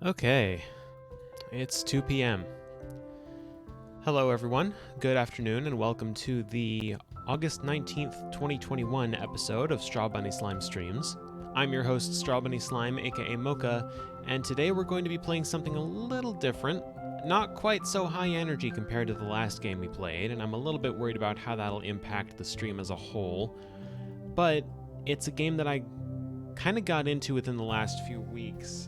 Okay, it's 2 p.m. Hello everyone, good afternoon, and welcome to the August 19th, 2021 episode of Strawbunny Slime Streams. I'm your host, Strawbunny Slime, aka Mocha, and today we're going to be playing something a little different. Not quite so high energy compared to the last game we played, and I'm a little bit worried about how that'll impact the stream as a whole. But it's a game that I kind of got into within the last few weeks.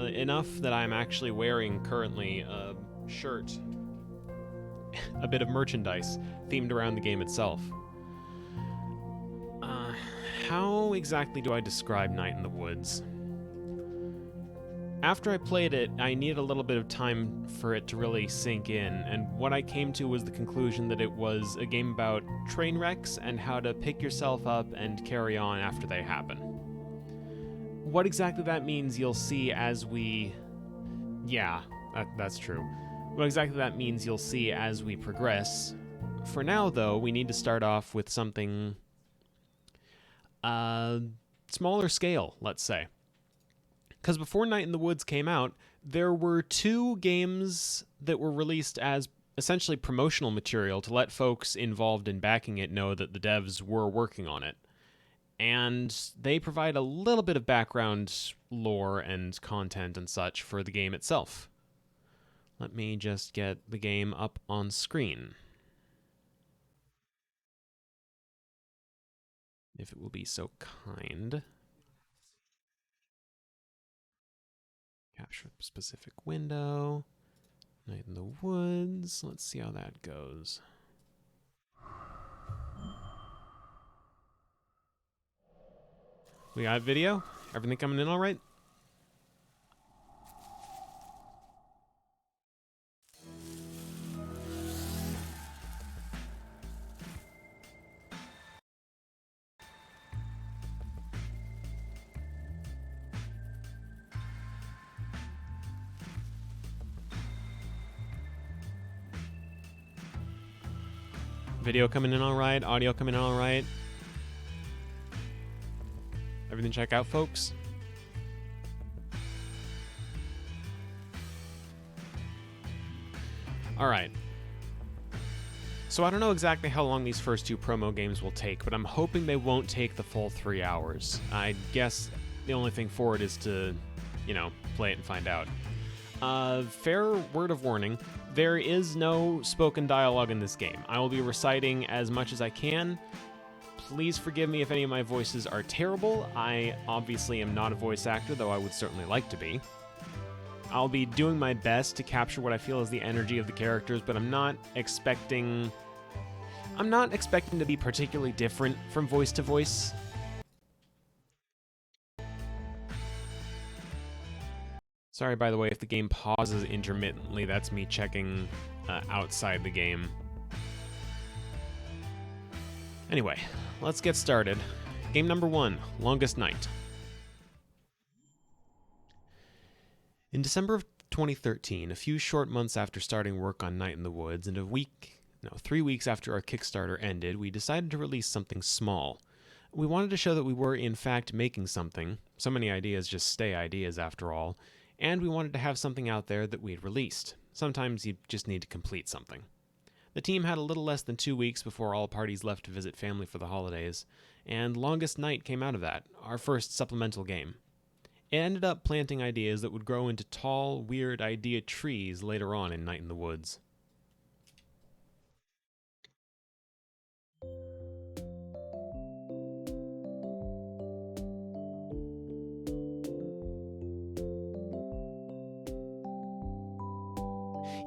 Enough that I'm actually wearing currently a shirt, a bit of merchandise themed around the game itself. How exactly do I describe Night in the Woods? After I played it, I needed a little bit of time for it to really sink in, and what I came to was the conclusion that it was a game about train wrecks and how to pick yourself up and carry on after they happen. What exactly that means you'll see as we... Yeah, that's true. What exactly that means you'll see as we progress. For now, though, we need to start off with something... smaller scale, let's say. Because before Night in the Woods came out, there were two games that were released as essentially promotional material to let folks involved in backing it know that the devs were working on it. And they provide a little bit of background lore and content and such for the game itself. Let me just get the game up on screen. If it will be so kind. Capture a specific window. Night in the Woods. Let's see how that goes. We got video? Everything coming in all right? Video coming in all right? Audio coming in all right? Everything check out, folks? Alright. So I don't know exactly how long these first two promo games will take, but I'm hoping they won't take the full 3 hours. I guess the only thing for it is to, play it and find out. Fair word of warning, there is no spoken dialogue in this game. I will be reciting as much as I can. Please forgive me if any of my voices are terrible. I obviously am not a voice actor, though I would certainly like to be. I'll be doing my best to capture what I feel is the energy of the characters, but I'm not expecting to be particularly different from voice to voice. Sorry, by the way, if the game pauses intermittently, that's me checking outside the game. Anyway, let's get started. Game number 1, Longest Night. In December of 2013, a few short months after starting work on Night in the Woods, and 3 weeks after our Kickstarter ended, we decided to release something small. We wanted to show that we were, in fact, making something. So many ideas just stay ideas after all. And we wanted to have something out there that we'd released. Sometimes you just need to complete something. The team had a little less than 2 weeks before all parties left to visit family for the holidays, and Longest Night came out of that, our first supplemental game. It ended up planting ideas that would grow into tall, weird idea trees later on in Night in the Woods.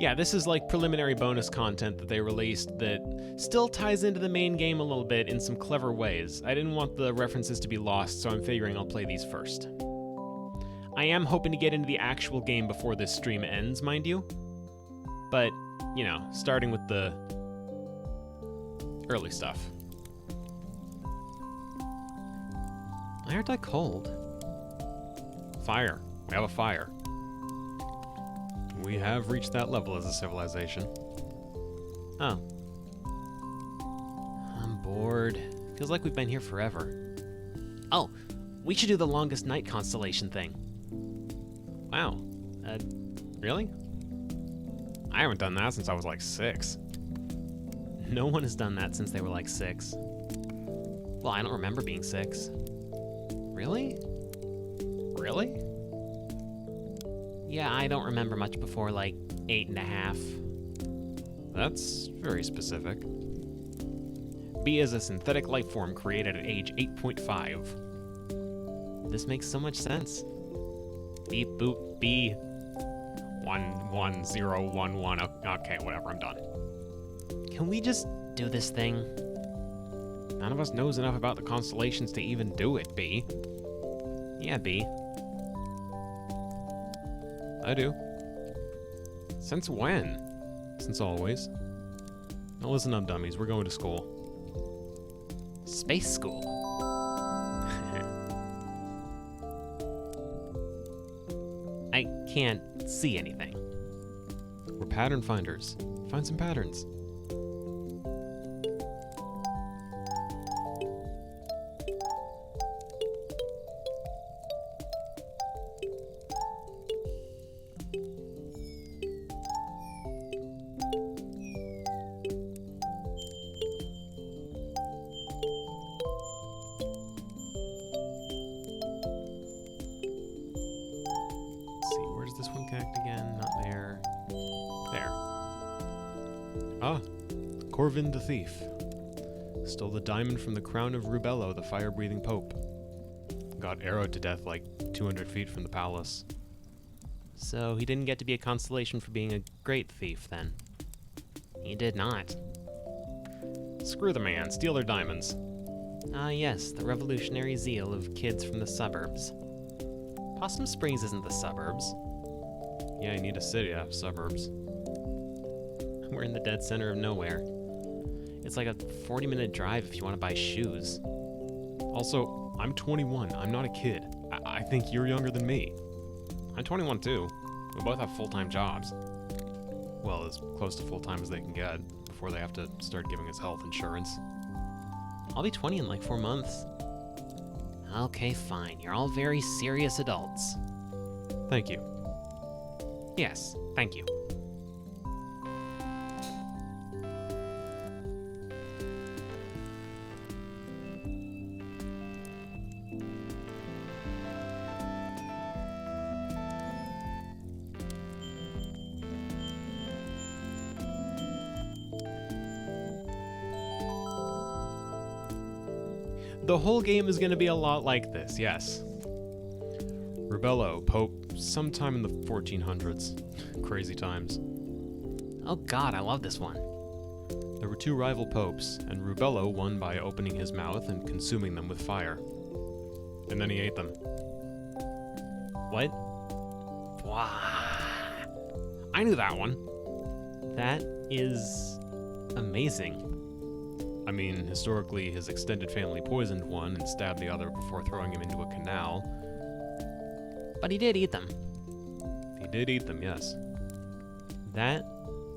Yeah, this is like preliminary bonus content that they released that still ties into the main game a little bit in some clever ways. I didn't want the references to be lost, so I'm figuring I'll play these first. I am hoping to get into the actual game before this stream ends, mind you. But, starting with the early stuff. Why aren't I cold? Fire. We have a fire. We have reached that level as a civilization. Oh. I'm bored. Feels like we've been here forever. Oh, we should do the Longest Night constellation thing. Wow, Really? I haven't done that since I was like 6. No one has done that since they were like 6. Well, I don't remember being 6. Really? Really? Yeah, I don't remember much before like 8.5. That's very specific. B is a synthetic life form created at age 8.5. This makes so much sense. Beep boop B 11011. Okay, whatever, I'm done. Can we just do this thing? None of us knows enough about the constellations to even do it, B. Yeah, B. I do. Since when? Since always. Now listen up, dummies. We're going to school. Space school. I can't see anything. We're pattern finders. Find some patterns. This one connect again? Not there. There. Ah, Corvin the Thief. Stole the diamond from the crown of Rubello, the fire-breathing pope. Got arrowed to death like 200 feet from the palace. So he didn't get to be a constellation for being a great thief, then? He did not. Screw the man, steal their diamonds. Ah yes, the revolutionary zeal of kids from the suburbs. Possum Springs isn't the suburbs. Yeah, you need a city to have suburbs. We're in the dead center of nowhere. It's like a 40-minute drive if you want to buy shoes. Also, I'm 21. I'm not a kid. I think you're younger than me. I'm 21 too. We both have full-time jobs. Well, as close to full-time as they can get before they have to start giving us health insurance. I'll be 20 in like 4 months. Okay, fine. You're all very serious adults. Thank you. Yes, thank you. The whole game is going to be a lot like this, yes. Rubello, Pope, sometime in the 1400s. Crazy times. Oh god, I love this one. There were 2 rival popes, and Rubello won by opening his mouth and consuming them with fire. And then he ate them. What? Wow. I knew that one. That is amazing. I mean, historically, his extended family poisoned one and stabbed the other before throwing him into a canal. But he did eat them. He did eat them, yes. That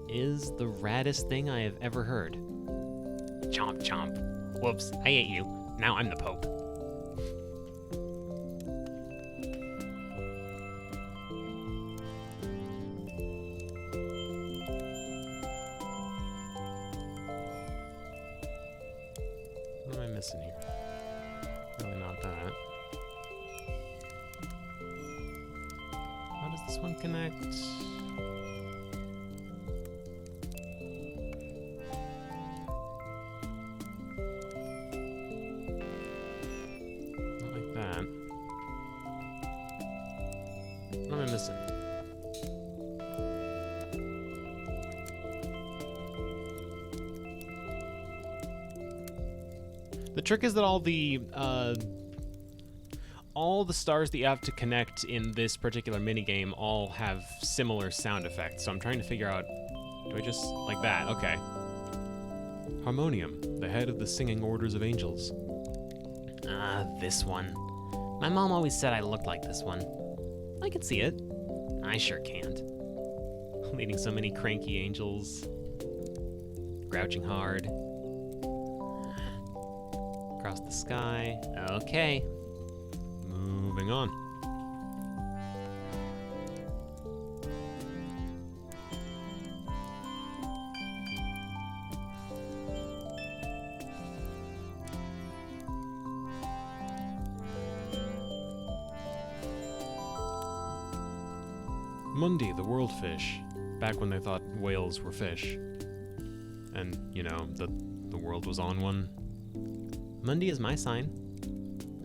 is the raddest thing I have ever heard. Chomp chomp. Whoops, I ate you. Now I'm the Pope. What am I missing here? Really not that. How does this one connect? Not like that. What am I missing? The trick is that all the stars that you have to connect in this particular minigame all have similar sound effects. So I'm trying to figure out, do I just, like that? Okay. Harmonium, the head of the singing orders of angels. This one. My mom always said I looked like this one. I can see it. I sure can't. Leading so many cranky angels. Grouching hard. Across the sky. Okay. Moving on. Mundy, the world fish. Back when they thought whales were fish. And, you know, the world was on one. Mundy is my sign.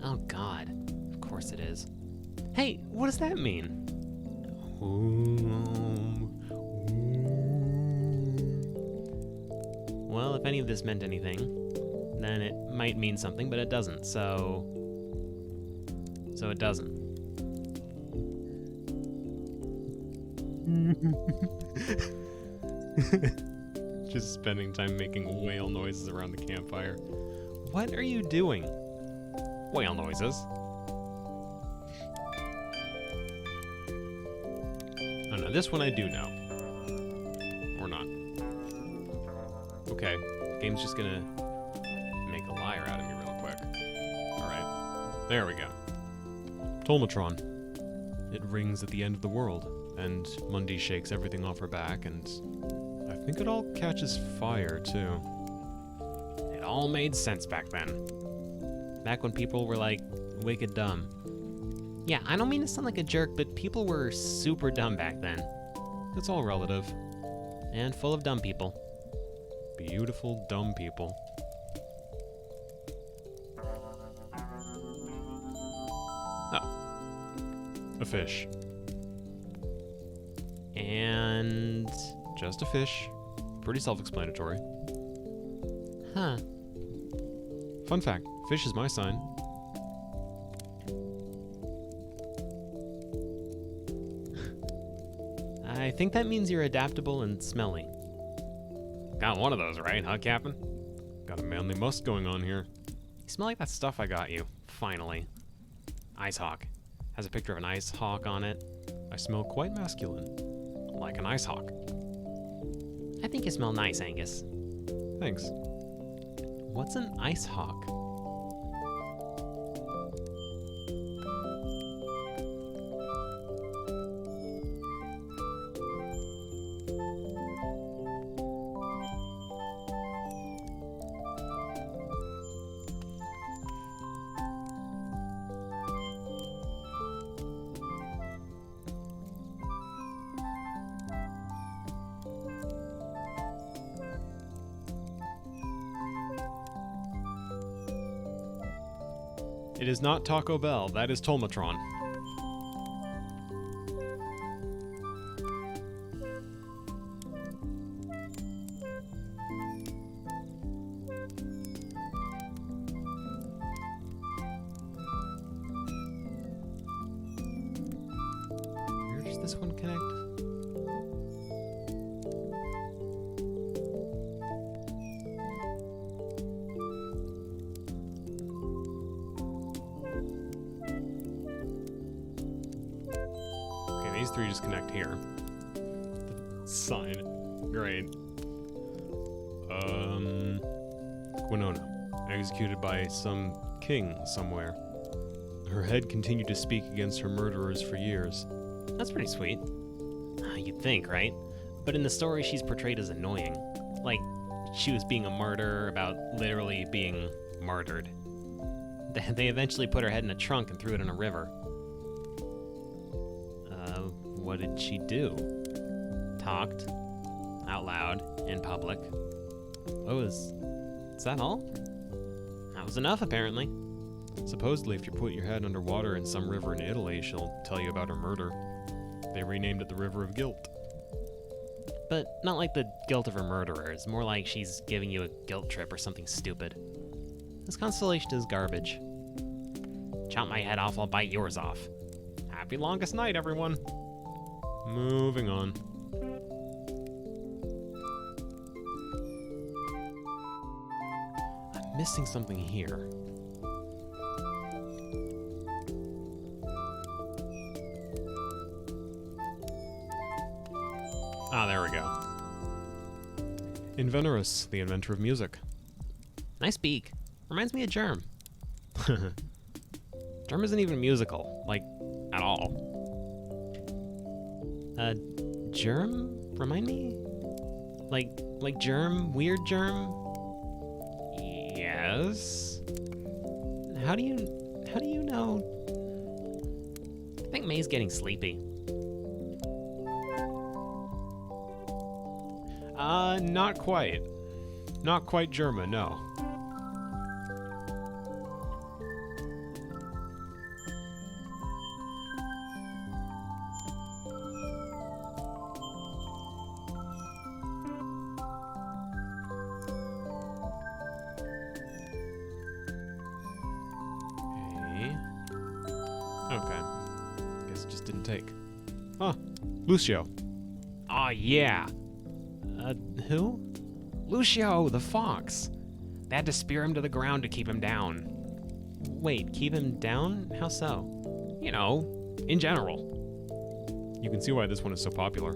Oh god, of course it is. Hey, what does that mean? Well, if any of this meant anything, then it might mean something, but it doesn't, so it doesn't. Just spending time making whale noises around the campfire. What are you doing? Whale noises. Oh no, this one I do know. Or not. Okay, game's just gonna make a liar out of me real quick. Alright, there we go. Tolmatron. It rings at the end of the world, and Mundy shakes everything off her back, and I think it all catches fire, too. It all made sense back then. Back when people were, like, wicked dumb. Yeah, I don't mean to sound like a jerk, but people were super dumb back then. It's all relative. And full of dumb people. Beautiful, dumb people. Oh. A fish. And just a fish. Pretty self-explanatory. Huh. Fun fact, fish is my sign. I think that means you're adaptable and smelly. Got one of those right, huh, Captain? Got a manly musk going on here. You smell like that stuff I got you, finally. Ice Hawk. Has a picture of an ice hawk on it. I smell quite masculine. Like an ice hawk. I think you smell nice, Angus. Thanks. What's an ice hawk? It is not Taco Bell, that is Tolmatron. Where does this one connect? These three just connect here. The sign. Great. Quinona. Executed by some king somewhere. Her head continued to speak against her murderers for years. That's pretty sweet. You'd think, right? But in the story, she's portrayed as annoying. Like, she was being a martyr about literally being martyred. They eventually put her head in a trunk and threw it in a river. What did she do? Talked out loud in public. Oh, is that all? That was enough, apparently. Supposedly, if you put your head underwater in some river in Italy, she'll tell you about her murder. They renamed it the River of Guilt. But not like the guilt of her murderers, more like she's giving you a guilt trip or something stupid. This constellation is garbage. Chop my head off, I'll bite yours off. Happy longest night, everyone. Moving on. I'm missing something here. Ah, there we go. Inventorus, the inventor of music. Nice beak. Reminds me of Germ. Germ isn't even musical, like, at all. Germ? Remind me? Like Germ? Weird Germ? Yes? How do you know? I think May's getting sleepy. Not quite. Not quite German, no. Okay. Guess it just didn't take. Huh. Lucio. Aw, yeah. Who? Lucio, the fox. They had to spear him to the ground to keep him down. Wait, keep him down? How so? You know, in general. You can see why this one is so popular.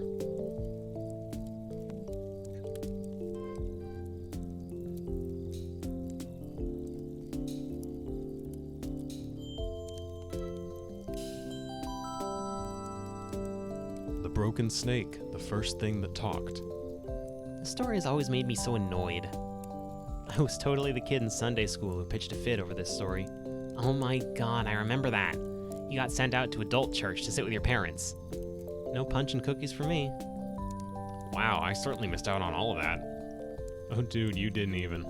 Broken snake, the first thing that talked. The story has always made me so annoyed. I was totally the kid in Sunday school who pitched a fit over this story. Oh my god, I remember that. You got sent out to adult church to sit with your parents. No punch and cookies for me. Wow, I certainly missed out on all of that. Oh dude, you didn't even.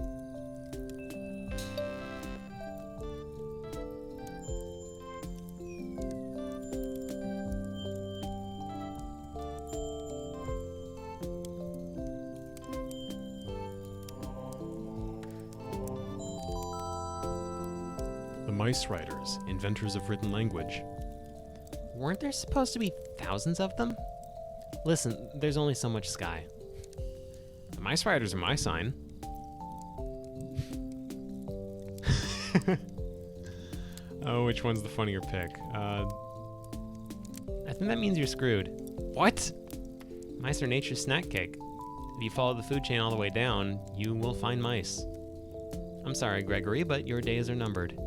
Mice writers, inventors of written language. Weren't there supposed to be thousands of them? Listen, there's only so much sky. The mice writers are my sign. Oh, which one's the funnier pick? I think that means you're screwed. What? Mice are nature's snack cake. If you follow the food chain all the way down, you will find mice. I'm sorry, Gregory, but your days are numbered.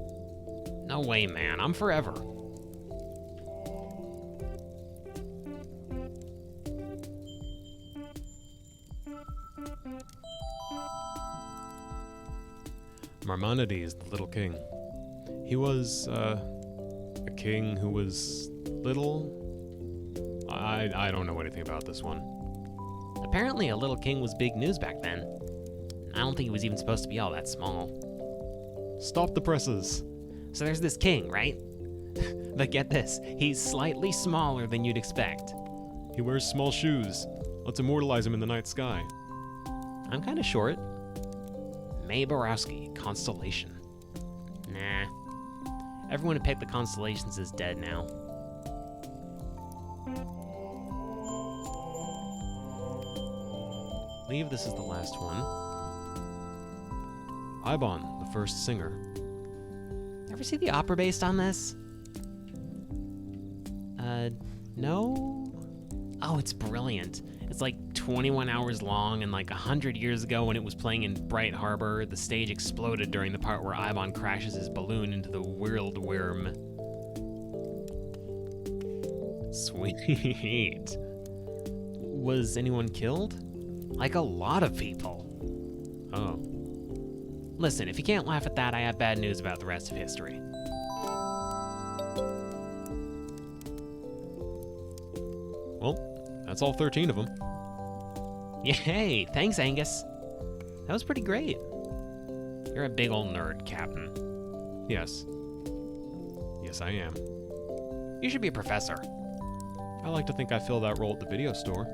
No way, man. I'm forever. Maimonides, the little king. He was, a king who was little? I don't know anything about this one. Apparently a little king was big news back then. I don't think he was even supposed to be all that small. Stop the presses. So there's this king, right? But get this, he's slightly smaller than you'd expect. He wears small shoes. Let's immortalize him in the night sky. I'm kind of short. May Borowski, Constellation. Nah. Everyone who picked the constellations is dead now. I believe this is the last one. Ibon, the first singer. Ever see the opera based on this? No? Oh, it's brilliant. It's like 21 hours long, and like 100 years ago when it was playing in Bright Harbor, the stage exploded during the part where Ibon crashes his balloon into the Whirlworm. Sweet. Was anyone killed? Like a lot of people. Oh. Listen, if you can't laugh at that, I have bad news about the rest of history. Well, that's all 13 of them. Yay! Thanks, Angus. That was pretty great. You're a big old nerd, Captain. Yes. Yes, I am. You should be a professor. I like to think I fill that role at the video store.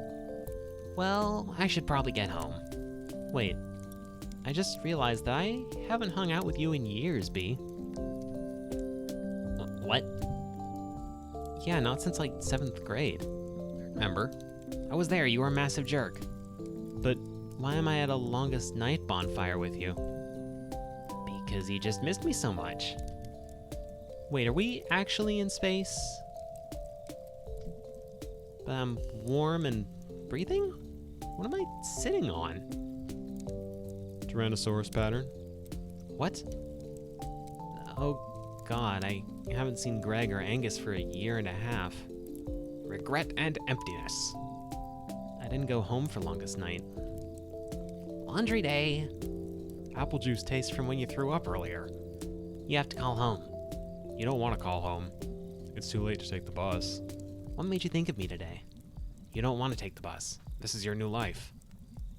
Well, I should probably get home. Wait. I just realized that I haven't hung out with you in years, B. What? Yeah, not since like 7th grade. Remember? I was there, you were a massive jerk. But why am I at a longest night bonfire with you? Because you just missed me so much. Wait, are we actually in space? But I'm warm and breathing? What am I sitting on? Tyrannosaurus pattern. What? Oh god, I haven't seen Greg or Angus for a year and a half. Regret and emptiness. I didn't go home for longest night. Laundry day. Apple juice taste from when you threw up earlier. You have to call home. You don't want to call home. It's too late to take the bus. What made you think of me today? You don't want to take the bus. This is your new life.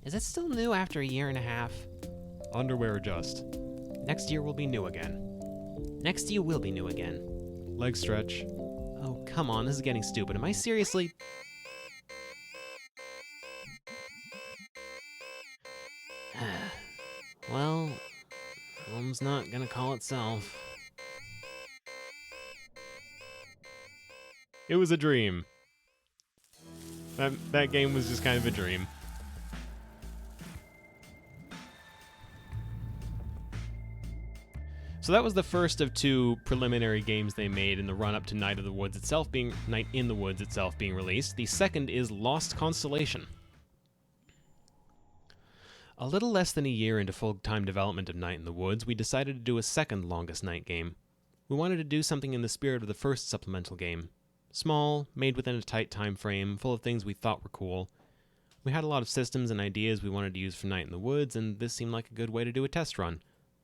Is it still new after a year and a half? Underwear adjust. Next year will be new again. Next year will be new again. Leg stretch. Oh, come on, this is getting stupid. Am I seriously... Well, home's not gonna call itself. It was a dream. That game was just kind of a dream. So that was the first of 2 preliminary games they made in the run-up to Night in the Woods itself being released. The second is Lost Constellation. A little less than a year into full-time development of Night in the Woods, we decided to do a second Longest Night game. We wanted to do something in the spirit of the first supplemental game. Small, made within a tight time frame, full of things we thought were cool. We had a lot of systems and ideas we wanted to use for Night in the Woods, and this seemed like a good way to do a test run.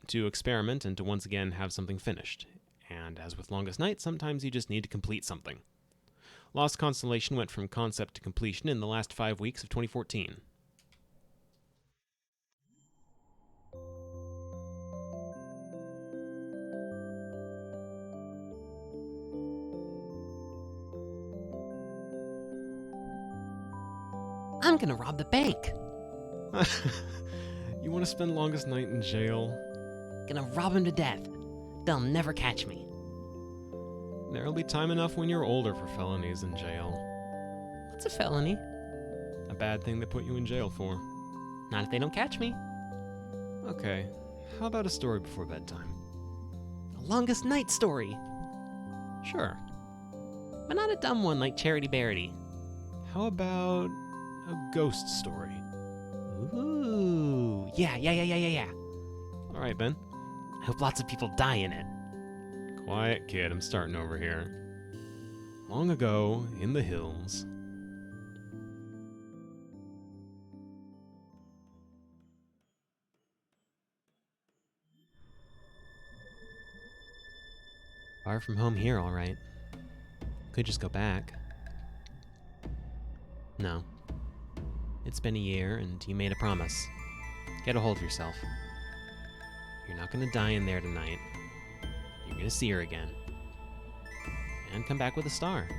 To experiment and to once again have something finished. And as with Longest Night, sometimes you just need to complete something. Lost Constellation went from concept to completion in the last 5 weeks of 2014. I'm gonna rob the bank. You want to spend Longest Night in jail? Gonna rob him to death. They'll never catch me. There'll be time enough when you're older for felonies in jail. What's a felony? A bad thing they put you in jail for. Not if they don't catch me. Okay, how about a story before bedtime? A Longest Night story. Sure. But not a dumb one like Charity Bearity. How about a ghost story? Ooh, yeah. All right, Ben. I hope lots of people die in it. Quiet, kid. I'm starting over here. Long ago, in the hills. Far from home here, all right. Could just go back. No. It's been a year, and you made a promise. Get a hold of yourself. You're not gonna die in there tonight. You're gonna see her again. And come back with a star.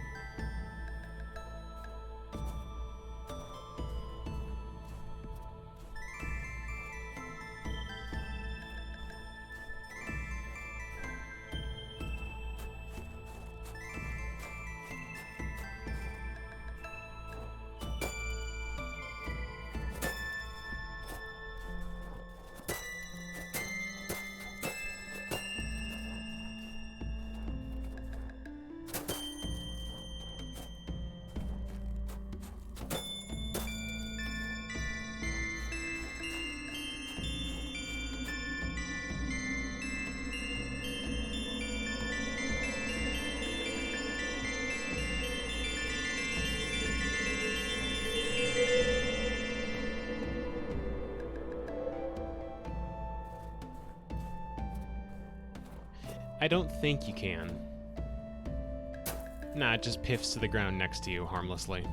I don't think you can. Nah, it just piffs to the ground next to you harmlessly.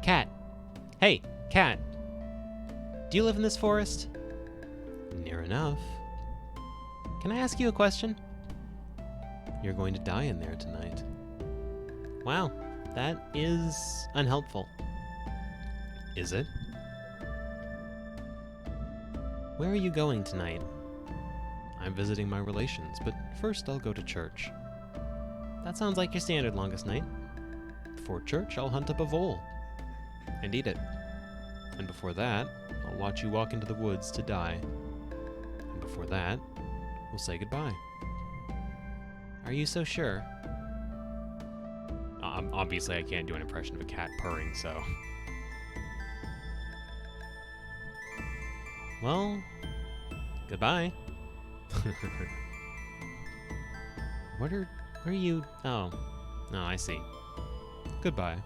Cat. Hey, Cat. Do you live in this forest? Near enough. Can I ask you a question? You're going to die in there tonight. Wow, that is unhelpful. Is it? Where are you going tonight? I'm visiting my relations, but first I'll go to church. That sounds like your standard Longest Night. Before church, I'll hunt up a vole and eat it. And before that, I'll watch you walk into the woods to die. And before that, we'll say goodbye. Are you so sure? Obviously, I can't do an impression of a cat purring, so... Well, goodbye. Where are you? Oh, no, I see. Goodbye.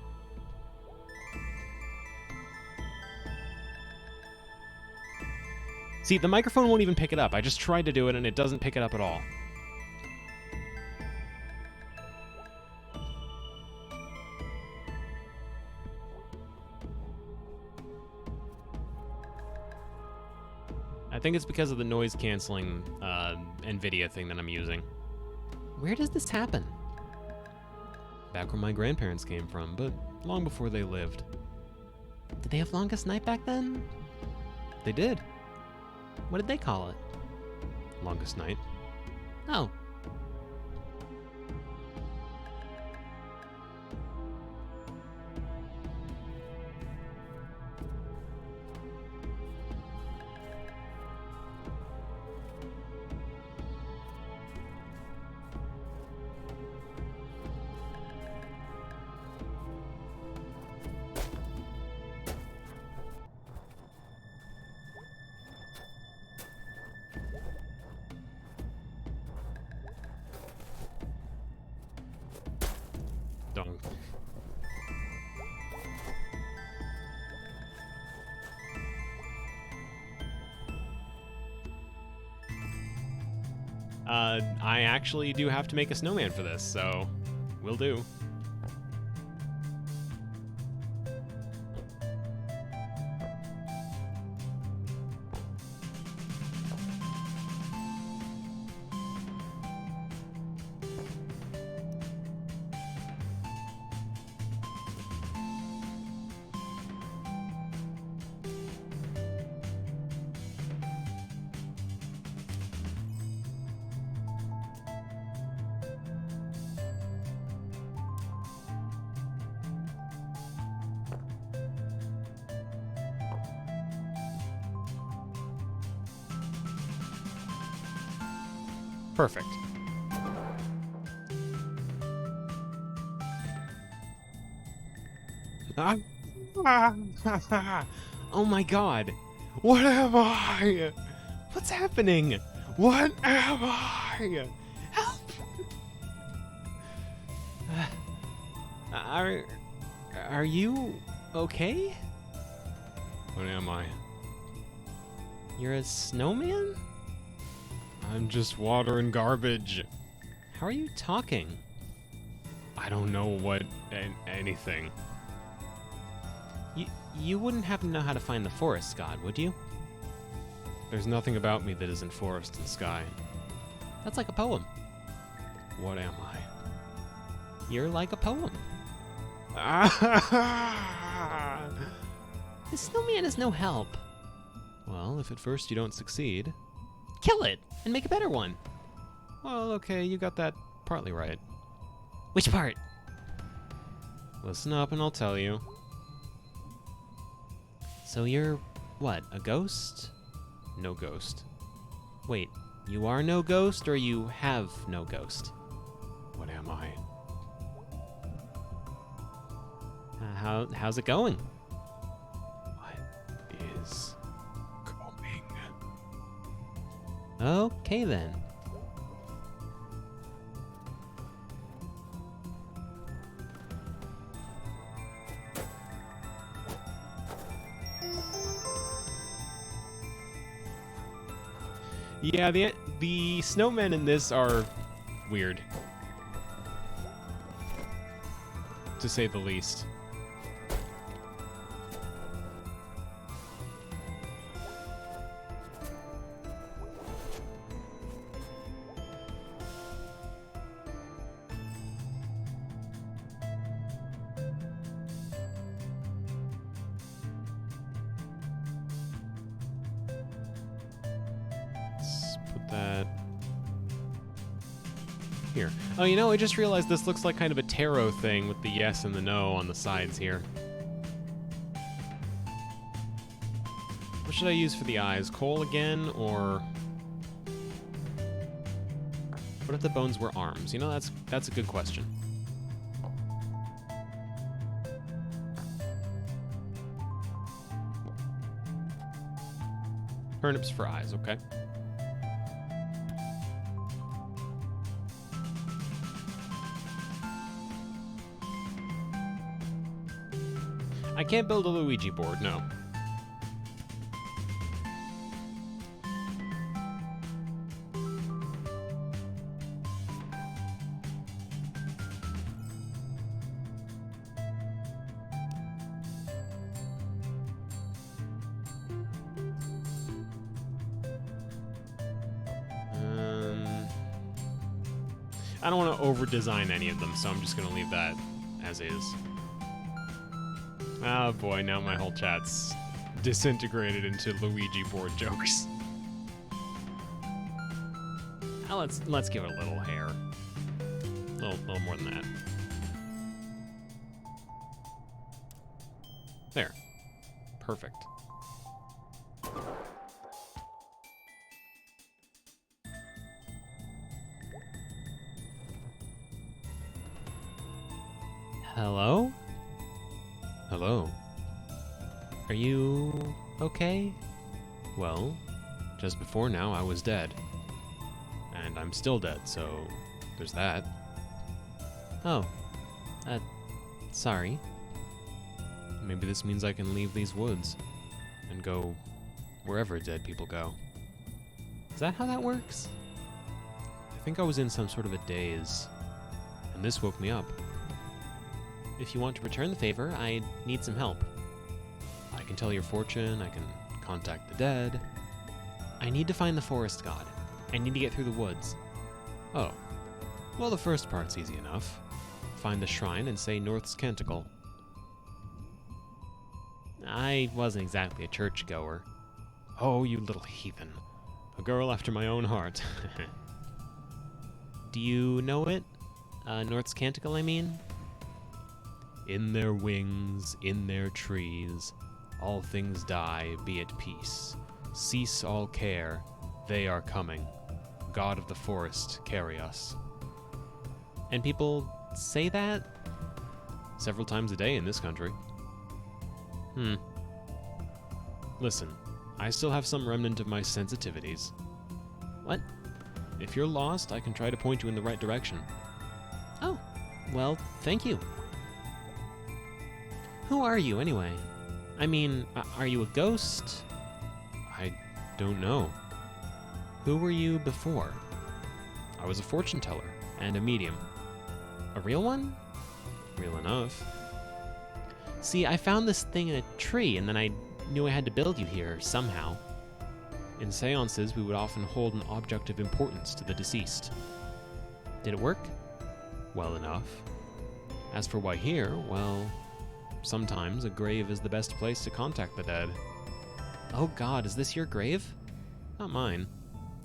See, the microphone won't even pick it up. I just tried to do it and it doesn't pick it up at all. think it's because of the noise canceling NVIDIA thing that I'm using. Where does this happen? Back where my grandparents came from, but long before they lived. Did they have longest night back then? They did. What did they call it? Longest night. Oh. Dong. I actually do have to make a snowman for this, so will do. Perfect. Oh my god. What am I? What's happening? What am I? Help! Are you okay? What am I? You're a snowman? I'm just water and garbage. How are you talking? I don't know what anything. You wouldn't happen to know how to find the forest god, would you? There's nothing about me that isn't forest and sky. That's like a poem. What am I? You're like a poem. The snowman is no help. Well, if at first you don't succeed, kill it and make a better one. Well, okay, you got that partly right. Which part? Listen up and I'll tell you. So you're, what, a ghost? No ghost. Wait, you are no ghost or you have no ghost? What am I? How's it going? What is going? Okay then. Yeah, the snowmen in this are weird, to say the least. That here. Oh, you know, I just realized this looks like kind of a tarot thing with the yes and the no on the sides here. What should I use for the eyes? Coal again, or what if the bones were arms? You know, that's a good question. Turnips for eyes, okay. I can't build a Luigi board, no. I don't want to over-design any of them, so I'm just going to leave that as is. Oh boy, now my whole chat's disintegrated into Luigi board jokes. Now let's give it a little hair. A little more than that. There. Perfect. Hello? Hello. Are you okay? Well, just before now I was dead. And I'm still dead, so there's that. Oh. Sorry. Maybe this means I can leave these woods and go wherever dead people go. Is that how that works? I think I was in some sort of a daze, and this woke me up. If you want to return the favor, I need some help. I can tell your fortune, I can contact the dead. I need to find the forest god. I need to get through the woods. Oh. Well, the first part's easy enough. Find the shrine and say North's Canticle. I wasn't exactly a churchgoer. Oh, you little heathen. A girl after my own heart. Do you know it? North's Canticle, I mean? In their wings, in their trees, all things die, be at peace. Cease all care, they are coming. God of the forest, carry us. And people say that? Several times a day in this country. Listen, I still have some remnant of my sensitivities. What? If you're lost, I can try to point you in the right direction. Oh, well, thank you. Who are you, anyway? I mean, are you a ghost? I don't know. Who were you before? I was a fortune teller and a medium. A real one? Real enough. See, I found this thing in a tree, and then I knew I had to build you here somehow. In seances, we would often hold an object of importance to the deceased. Did it work? Well enough. As for why here, well, sometimes a grave is the best place to contact the dead. Oh god, is this your grave? Not mine.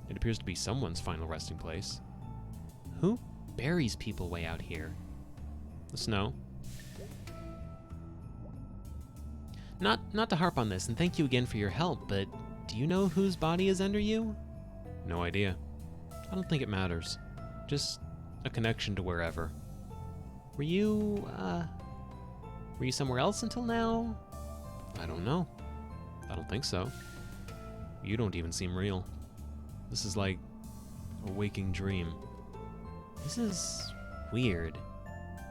It appears to be someone's final resting place. Who buries people way out here? The snow. Not to harp on this, and thank you again for your help, but do you know whose body is under you? No idea. I don't think it matters. Just a connection to wherever. Were you somewhere else until now? I don't know. I don't think so. You don't even seem real. This is like a waking dream. This is weird.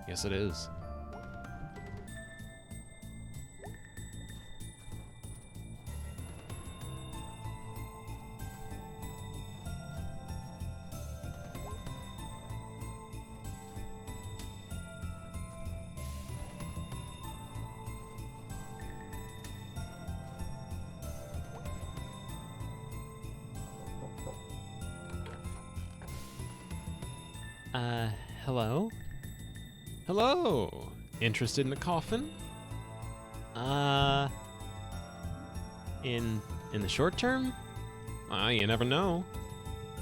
Yes, it is. Hello? Hello! Interested in a coffin? In the short term? You never know.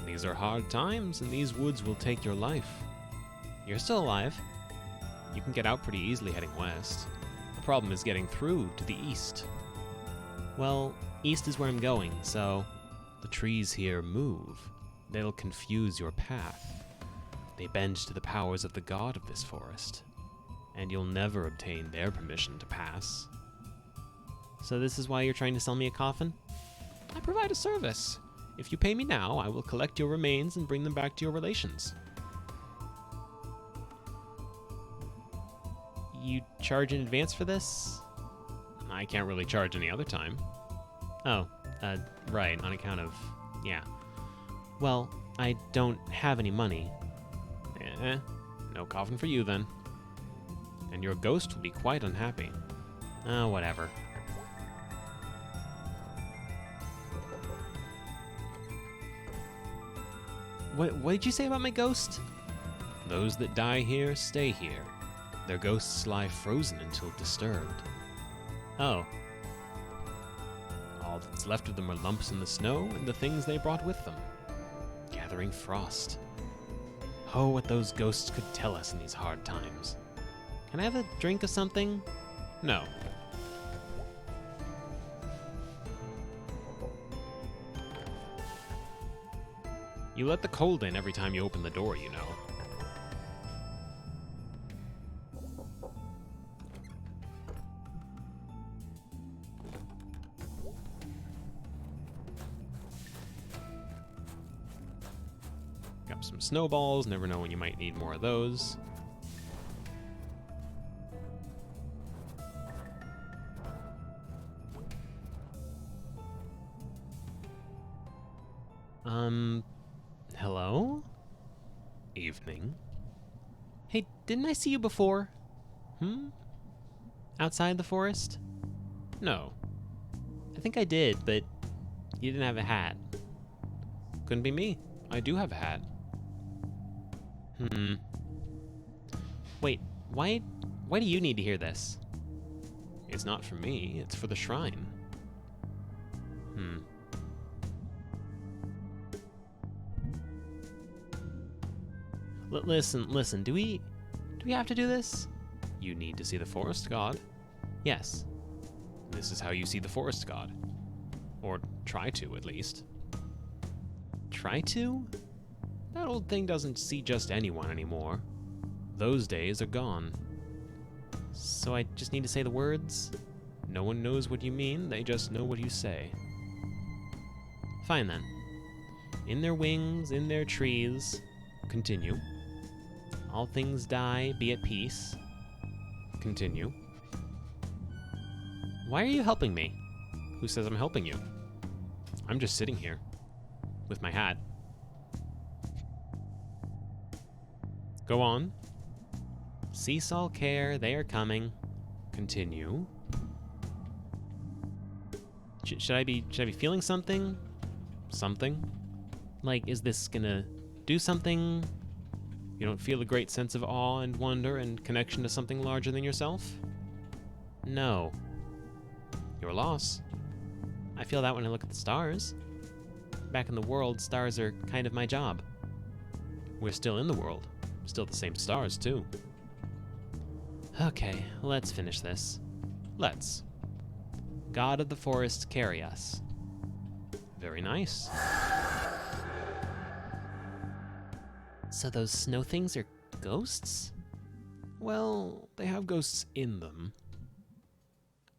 These are hard times, and these woods will take your life. You're still alive. You can get out pretty easily heading west. The problem is getting through to the east. Well, east is where I'm going, so the trees here move. They'll confuse your path. They bend to the powers of the god of this forest, and you'll never obtain their permission to pass. So this is why you're trying to sell me a coffin? I provide a service. If you pay me now, I will collect your remains and bring them back to your relations. You charge in advance for this? I can't really charge any other time. Oh, right, on account of... yeah. Well, I don't have any money. No coffin for you then. And your ghost will be quite unhappy. Oh, whatever. What did you say about my ghost? Those that die here stay here. Their ghosts lie frozen until disturbed. Oh. All that's left of them are lumps in the snow and the things they brought with them. Gathering frost. Oh, what those ghosts could tell us in these hard times. Can I have a drink of something? No. You let the cold in every time you open the door, you know. Got some snowballs, never know when you might need more of those. Hello? Evening. Hey, didn't I see you before? Outside the forest? No. I think I did, but you didn't have a hat. Couldn't be me. I do have a hat. Wait, why do you need to hear this? It's not for me, it's for the shrine. Listen, do we have to do this? You need to see the forest god. Yes. This is how you see the forest god. Or try to, at least. Try to? That old thing doesn't see just anyone anymore. Those days are gone. So I just need to say the words? No one knows what you mean, they just know what you say. Fine then. In their wings, in their trees. Continue. All things die, be at peace. Continue. Why are you helping me? Who says I'm helping you? I'm just sitting here. With my hat. Go on. Cease all care, they are coming. Continue. Should I be feeling something? Something? Like, is this gonna do something? You don't feel a great sense of awe and wonder and connection to something larger than yourself? No. Your loss. I feel that when I look at the stars. Back in the world, stars are kind of my job. We're still in the world. Still the same stars, too. Okay, let's finish this. Let's. God of the forest, carry us. Very nice. So those snow things are ghosts? Well, they have ghosts in them.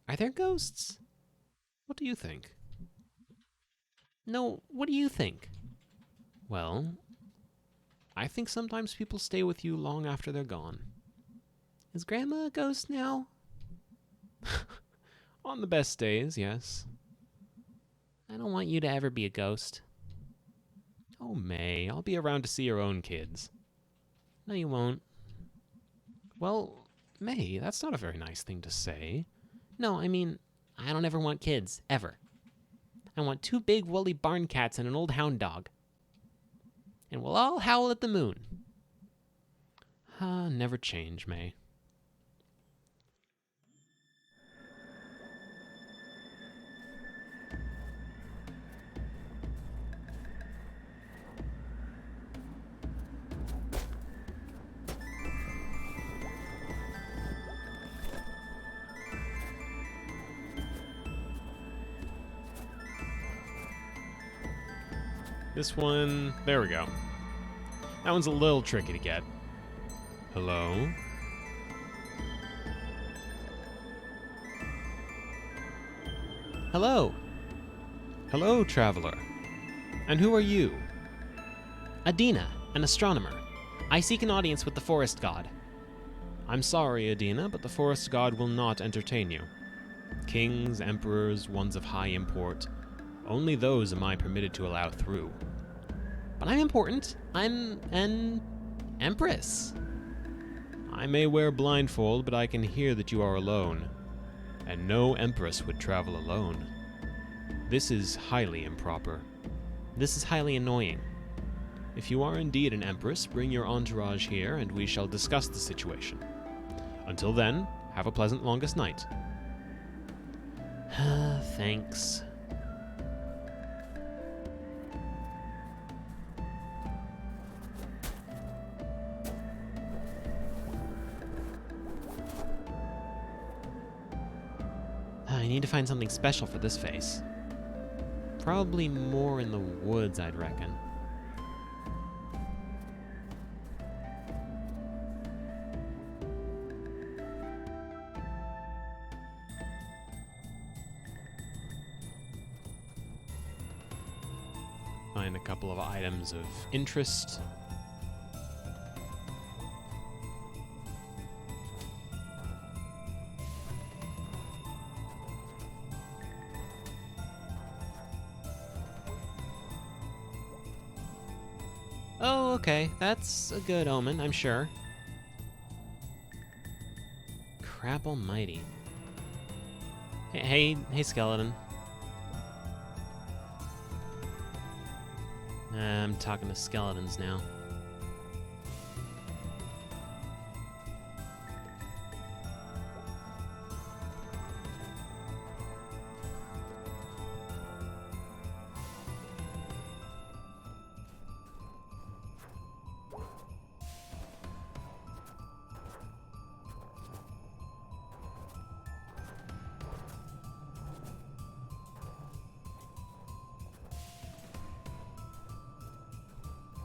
Are there ghosts? What do you think? No, what do you think? Well, I think sometimes people stay with you long after they're gone. Is Grandma a ghost now? On the best days, yes. I don't want you to ever be a ghost. Oh, May, I'll be around to see your own kids. No, you won't. Well, May, that's not a very nice thing to say. No, I mean, I don't ever want kids, ever. I want 2 big woolly barn cats and an old hound dog. And we'll all howl at the moon. Never change, May. This one, there we go. That one's a little tricky to get. Hello? Hello? Hello, traveler. And who are you? Adina, an astronomer. I seek an audience with the forest god. I'm sorry, Adina, but the forest god will not entertain you. Kings, emperors, ones of high import, only those am I permitted to allow through. But I'm important. I'm an empress. I may wear blindfold, but I can hear that you are alone. And no empress would travel alone. This is highly improper. This is highly annoying. If you are indeed an empress, bring your entourage here and we shall discuss the situation. Until then, have a pleasant longest night. Thanks. I need to find something special for this face. Probably more in the woods, I'd reckon. Find a couple of items of interest. Oh, okay. That's a good omen, I'm sure. Crap almighty. Hey, skeleton. I'm talking to skeletons now.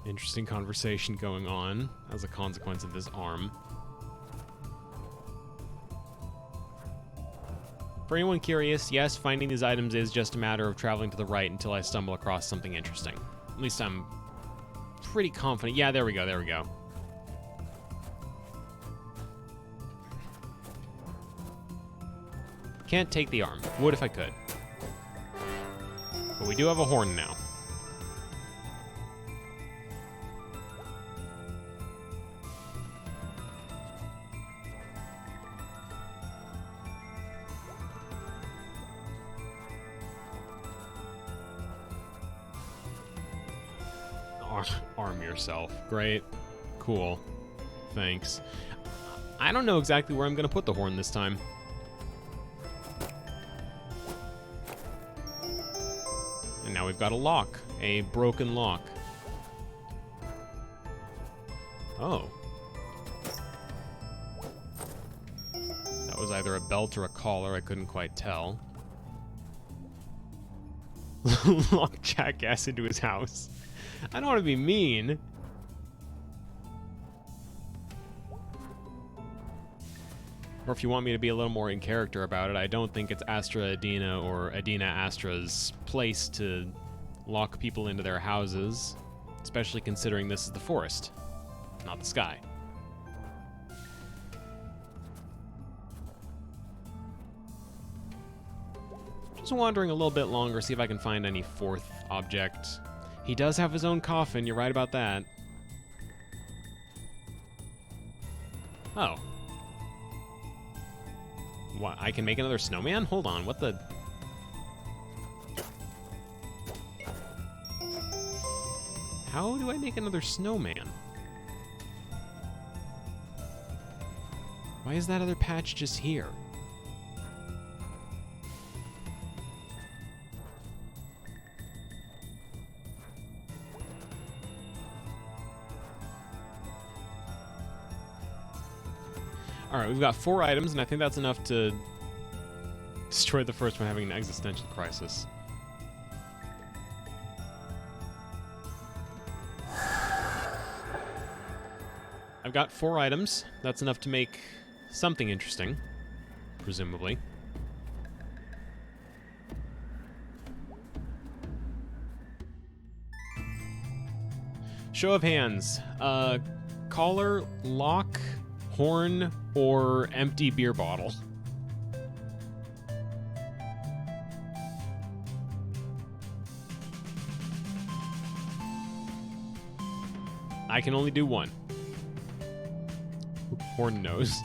Interesting conversation going on as a consequence of this arm. For anyone curious, yes, finding these items is just a matter of traveling to the right until I stumble across something interesting. At least I'm pretty confident. Yeah, there we go, there we go. Can't take the arm. Would if I could. But we do have a horn now. Arm yourself. Great. Cool. Thanks. I don't know exactly where I'm going to put the horn this time. And now we've got a lock. A broken lock. Oh. That was either a belt or a collar. I couldn't quite tell. Lock jackass into his house. I don't want to be mean. Or if you want me to be a little more in character about it, I don't think it's Astra Adina or Adina Astra's place to lock people into their houses, especially considering this is the forest, not the sky. Just wandering a little bit longer, see if I can find any fourth object. He does have his own coffin, you're right about that. Oh. What, I can make another snowman? Hold on, what the... How do I make another snowman? Why is that other patch just here? Alright, we've got 4 items, and I think that's enough to destroy the first one having an existential crisis. I've got 4 items. That's enough to make something interesting, presumably. Show of hands. Collar, lock, horn, or empty beer bottle? I can only do one. Horn knows.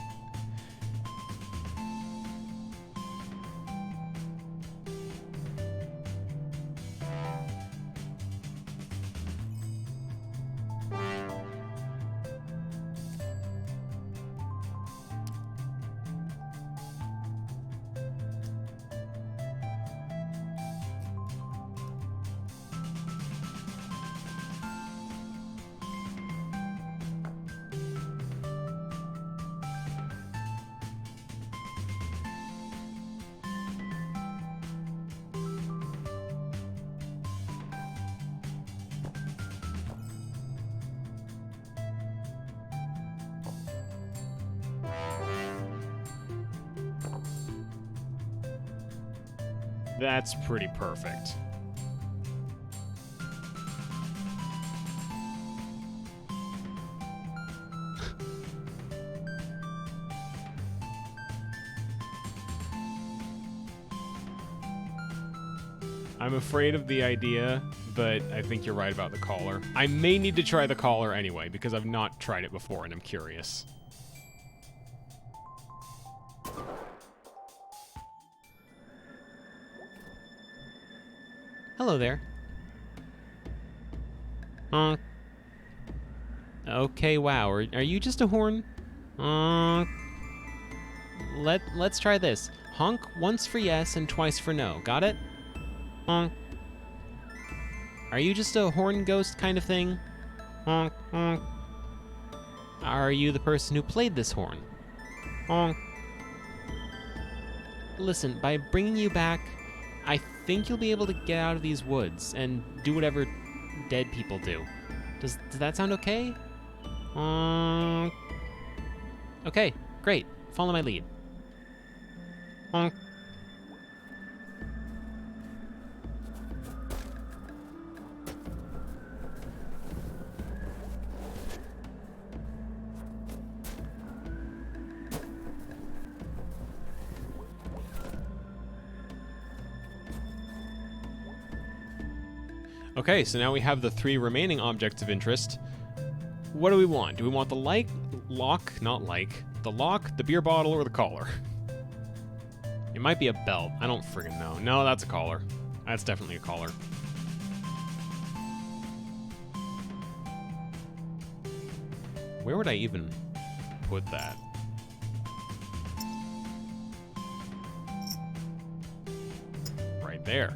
That's pretty perfect. I'm afraid of the idea, but I think you're right about the collar. I may need to try the collar anyway, because I've not tried it before and I'm curious. Hello there. Okay, wow. Are you just a horn? Let's try this. Honk once for yes and twice for no. Got it? Honk. Are you just a horn ghost kind of thing? Honk, honk. Are you the person who played this horn? Honk. Listen, by bringing you back, I think you'll be able to get out of these woods and do whatever dead people do. Does that sound okay? Okay, great. Follow my lead. Okay, so now we have the 3 remaining objects of interest. What do we want? Do we want the lock, the beer bottle, or the collar? It might be a belt. I don't friggin' know. No, that's a collar. That's definitely a collar. Where would I even put that? Right there.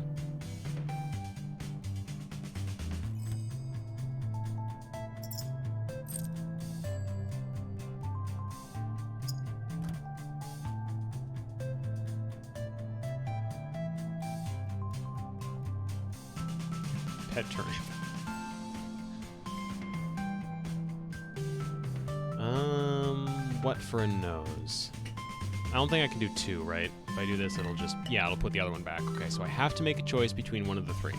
Pet turn. What for a nose? I don't think I can do 2, right? If I do this, it'll just... Yeah, it'll put the other one back. Okay, so I have to make a choice between one of the 3.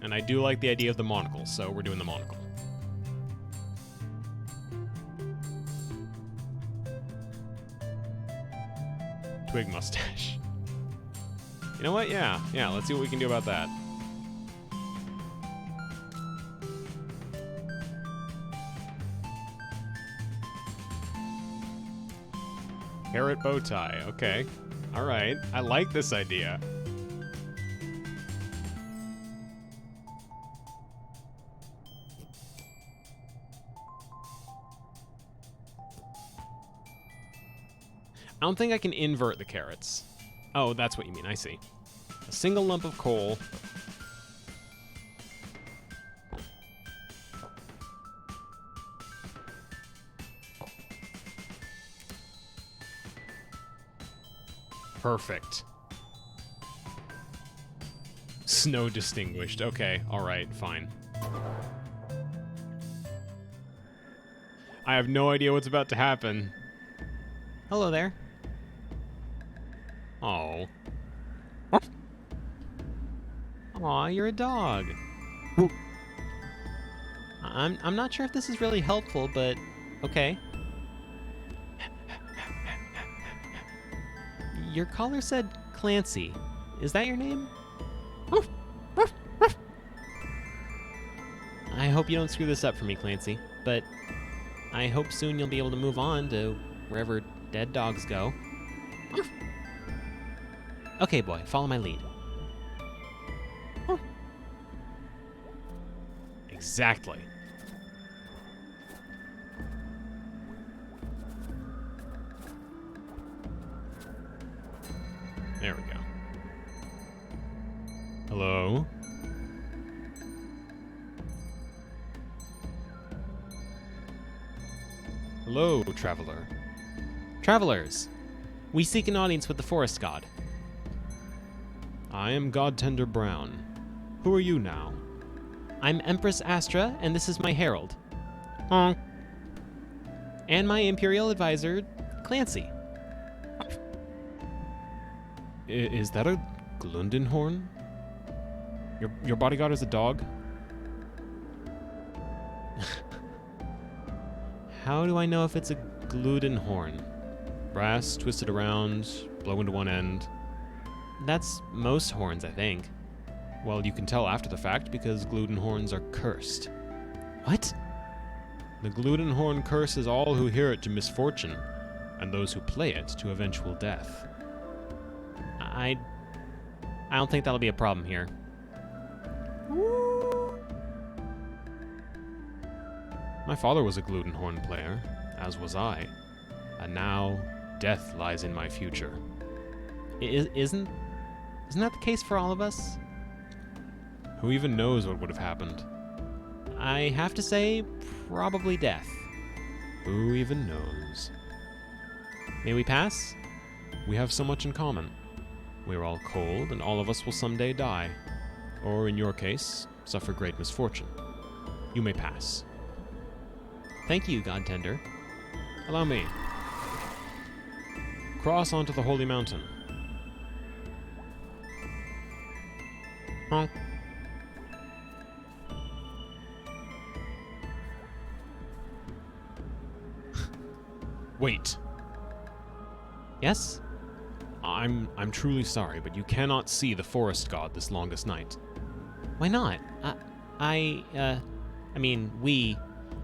And I do like the idea of the monocle, so we're doing the monocle. Twig mustache. You know what? Yeah, let's see what we can do about that. Carrot bow tie. Okay. All right. I like this idea. I don't think I can invert the carrots. Oh, that's what you mean. I see. A single lump of coal. Perfect. Snow distinguished. Okay, alright, fine. I have no idea what's about to happen. Hello there. Oh. Aw, you're a dog. I'm not sure if this is really helpful, but okay. Your collar said Clancy. Is that your name? I hope you don't screw this up for me, Clancy, but I hope soon you'll be able to move on to wherever dead dogs go. Okay, boy, follow my lead. Exactly. There we go. Hello? Hello, traveler. Travelers, we seek an audience with the forest god. I am Godtender Brown. Who are you now? I'm Empress Astra, and this is my herald. And my imperial advisor, Clancy. Is that a Glundenhorn? Your bodyguard is a dog? How do I know if it's a Glundenhorn? Brass, twisted around, blow into one end. That's most horns, I think. Well, you can tell after the fact because Glundenhorns are cursed. What? The Glundenhorn curses all who hear it to misfortune, and those who play it to eventual death. I don't think that'll be a problem here. My father was a Glundenhorn player, as was I, and now death lies in my future. Isn't that the case for all of us? Who even knows what would have happened? I have to say, probably death. Who even knows? May we pass? We have so much in common. We are all cold, and all of us will someday die. Or, in your case, suffer great misfortune. You may pass. Thank you, Godtender. Allow me. Cross onto the holy mountain. Honk. Wait. Yes? I'm truly sorry, but you cannot see the forest god this longest night. Why not? I mean, we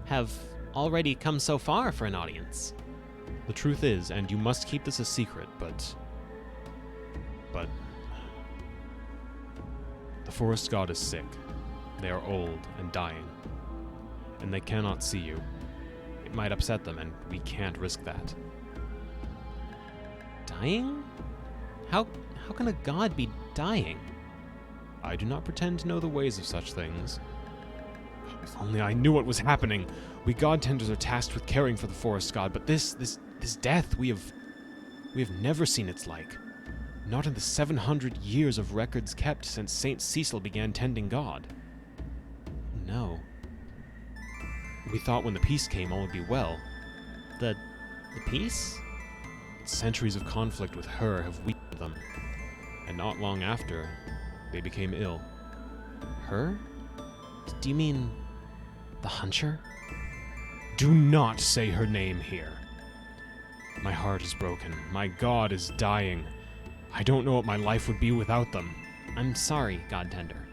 have already come so far for an audience. The truth is, and you must keep this a secret, but the forest god is sick. They are old and dying, and they cannot see you. It might upset them, and we can't risk that. Dying? How can a god be dying? I do not pretend to know the ways of such things. If only I knew what was happening. We godtenders are tasked with caring for the forest god, but this death, we have never seen its like. Not in the 700 years of records kept since Saint Cecil began tending God. No. We thought when the peace came all would be well. The peace? Centuries of conflict with her have weakened them, and not long after, they became ill. Her? Do you mean the Hunter? Do not say her name here. My heart is broken. My god is dying. I don't know what my life would be without them. I'm sorry, Godtender.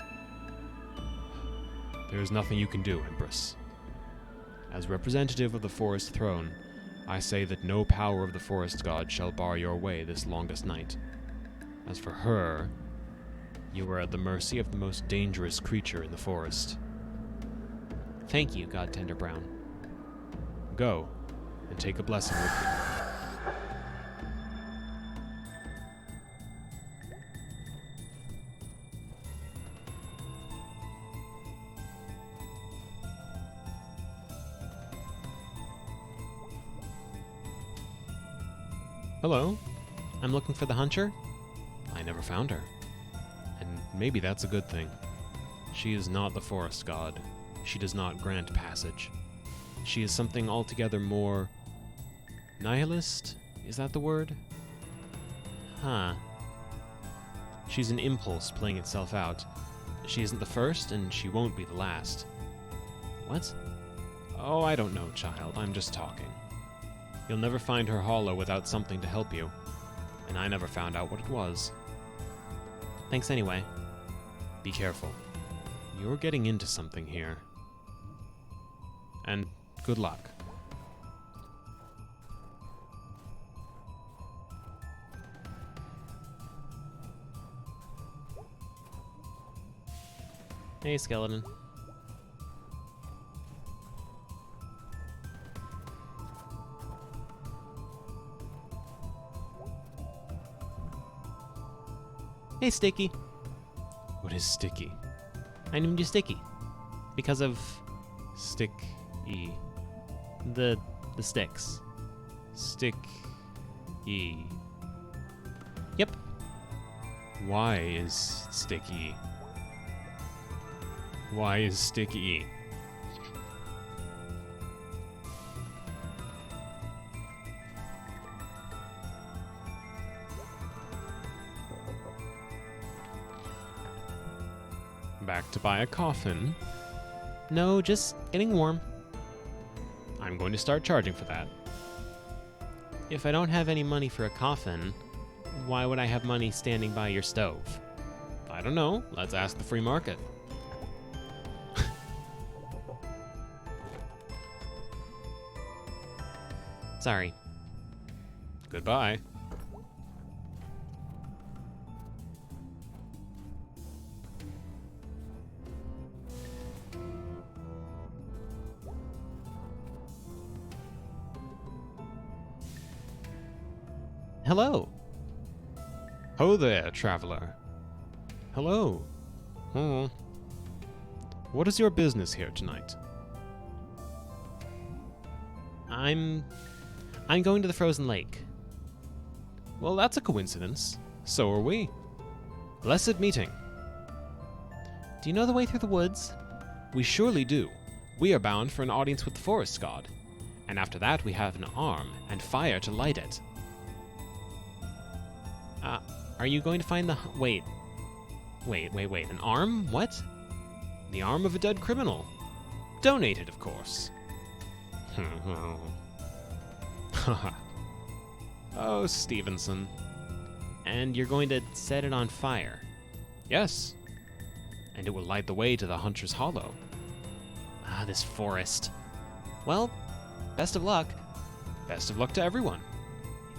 There is nothing you can do, Empress. As representative of the forest throne, I say that no power of the forest god shall bar your way this longest night. As for her, you are at the mercy of the most dangerous creature in the forest. Thank you, Godtender Brown. Go, and take a blessing with you. Hello, I'm looking for the Hunter. I never found her. And maybe that's a good thing. She is not the forest god. She does not grant passage. She is something altogether more... nihilist? Is that the word? Huh. She's an impulse playing itself out. She isn't the first, and she won't be the last. What? Oh, I don't know, child. I'm just talking. You'll never find her hollow without something to help you. And I never found out what it was. Thanks anyway. Be careful. You're getting into something here. And good luck. Hey, skeleton. Hey, Sticky. What is Sticky? I named you Sticky. Because of... Stick-y. The sticks. Stick-y. Yep. Why is Sticky? Why is Sticky? back to buy a coffin? No, just getting warm. I'm going to start charging for that. If I don't have any money for a coffin, why would I have money standing by your stove? I don't know. Let's ask the free market. Sorry. Goodbye. Hello. Ho there, traveler. Hello. Hmm. What is your business here tonight? I'm going to the frozen lake. Well, that's a coincidence. So are we. Blessed meeting. Do you know the way through the woods? We surely do. We are bound for an audience with the forest god. And after that we have an arm and fire to light it. Are you going to find the... Wait. An arm? What? The arm of a dead criminal. Donated, of course. Oh, Stevenson. And you're going to set it on fire? Yes. And it will light the way to the Hunter's Hollow. Ah, this forest. Well, best of luck. Best of luck to everyone.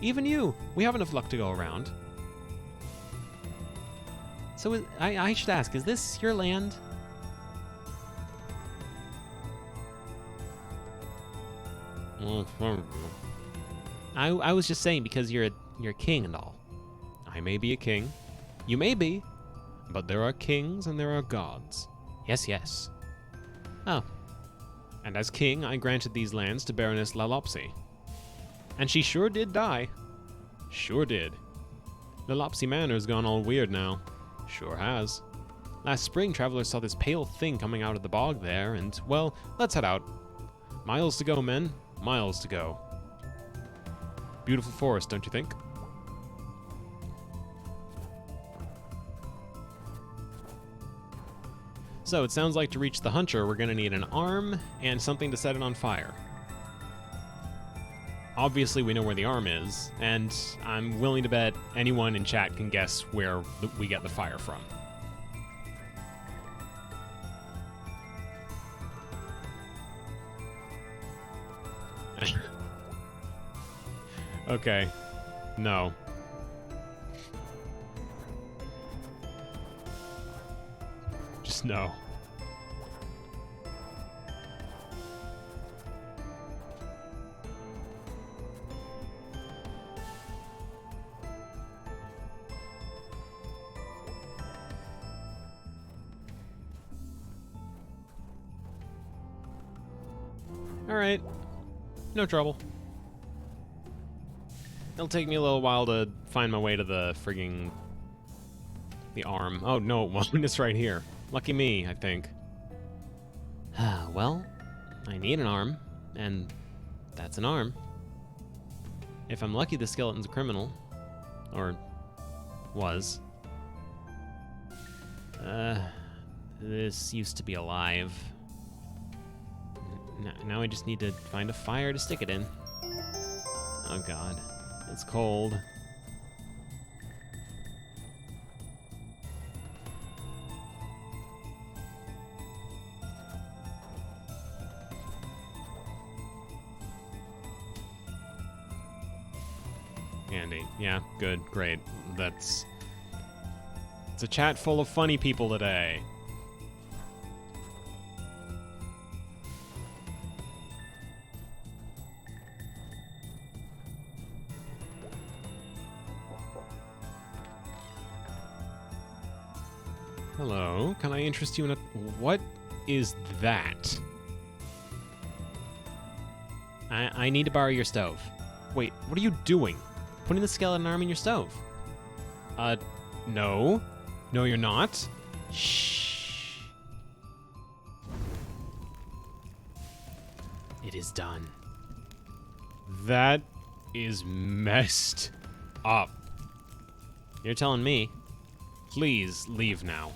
Even you. We have enough luck to go around. So I should ask, is this your land? I was just saying because you're a king and all. I may be a king. You may be. But there are kings and there are gods. Yes, yes. Oh. And as king, I granted these lands to Baroness Lalopsy. And she sure did die. Sure did. Lalopsy Manor's gone all weird now. Sure has. Last spring, travelers saw this pale thing coming out of the bog there, and, well, let's head out. Miles to go, men. Miles to go. Beautiful forest, don't you think? So, it sounds like to reach the Hunter, we're going to need an arm and something to set it on fire. Obviously, we know where the arm is, and I'm willing to bet anyone in chat can guess where we get the fire from. Okay. No. Just no. Alright. No trouble. It'll take me a little while to find my way to the frigging... the arm. Oh, no, it won't. It's right here. Lucky me, I think. Well, I need an arm, and that's an arm. If I'm lucky, the skeleton's a criminal. Or... was. This used to be alive. Now I just need to find a fire to stick it in. Oh god. It's cold. Andy. Yeah, good, great. It's a chat full of funny people today. Hello, can I interest you in a... What is that? I need to borrow your stove. Wait, what are you doing? Putting the skeleton arm in your stove? No. No, you're not. Shh. It is done. That is messed up. You're telling me. Please leave now.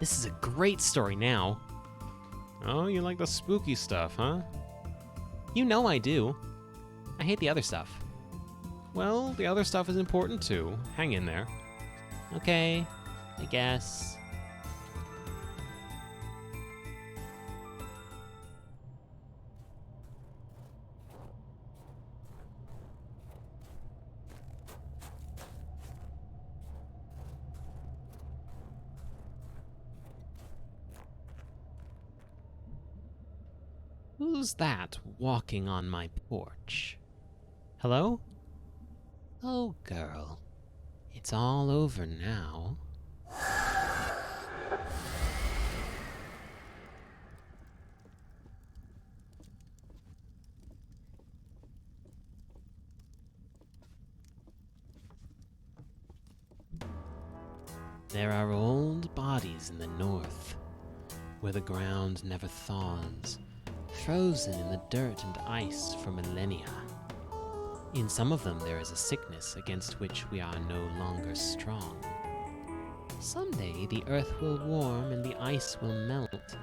This is a great story now. Oh, you like the spooky stuff, huh? You know I do. I hate the other stuff. Well, the other stuff is important too. Hang in there. Okay, I guess. Who's that walking on my porch? Hello? Oh, girl. It's all over now. There are old bodies in the north, where the ground never thaws, frozen in the dirt and ice for millennia. In some of them there is a sickness against which we are no longer strong. Someday the earth will warm and the ice will melt,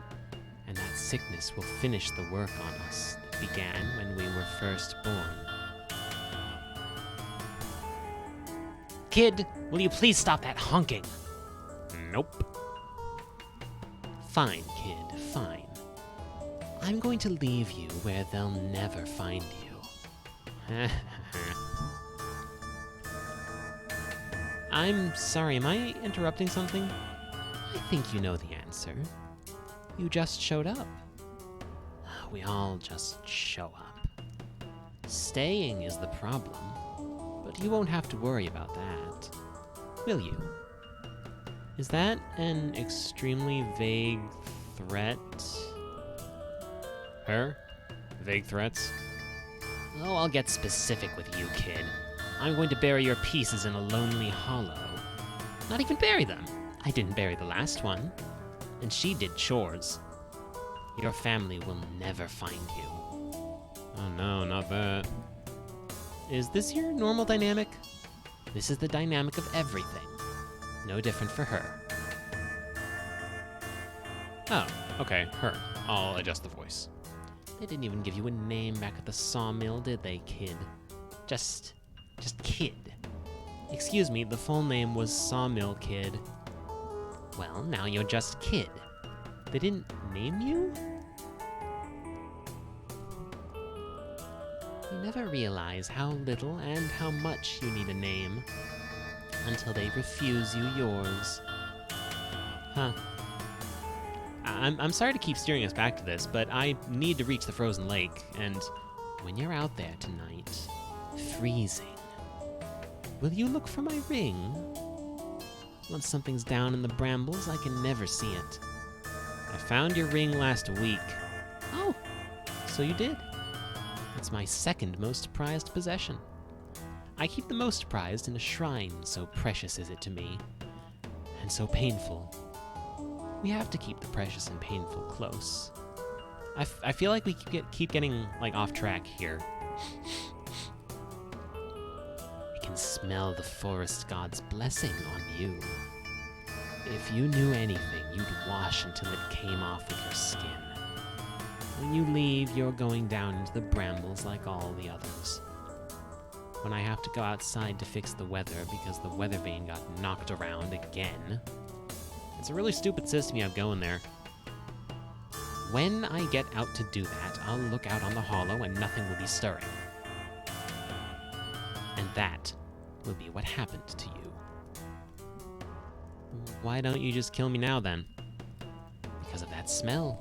and that sickness will finish the work on us that began when we were first born. Kid, will you please stop that honking? Nope. Fine, kid, fine. I'm going to leave you where they'll never find you. I'm sorry, am I interrupting something? I think you know the answer. You just showed up. We all just show up. Staying is the problem, but you won't have to worry about that, will you? Is that an extremely vague threat? Her? Vague threats? Oh, I'll get specific with you, kid. I'm going to bury your pieces in a lonely hollow. Not even bury them. I didn't bury the last one. And she did chores. Your family will never find you. Oh no, not that. Is this your normal dynamic? This is the dynamic of everything. No different for her. Oh, okay, her. I'll adjust the voice. They didn't even give you a name back at the sawmill, did they, kid? Just Kid. Excuse me, the full name was Sawmill Kid. Well, now you're just Kid. They didn't name you? You never realize how little and how much you need a name until they refuse you yours. Huh. I'm sorry to keep steering us back to this, but I need to reach the frozen lake, and when you're out there tonight, freezing, will you look for my ring? Once something's down in the brambles, I can never see it. I found your ring last week. Oh, so you did. It's my second most prized possession. I keep the most prized in a shrine, so precious is it to me, and so painful. We have to keep the precious and painful close. I feel like we keep getting like off track here. I can smell the forest god's blessing on you. If you knew anything, you'd wash until it came off with your skin. When you leave, you're going down into the brambles like all the others. When I have to go outside to fix the weather because the weather vane got knocked around again. It's a really stupid system you have going there. When I get out to do that, I'll look out on the hollow and nothing will be stirring. And that will be what happened to you. Why don't you just kill me now, then? Because of that smell.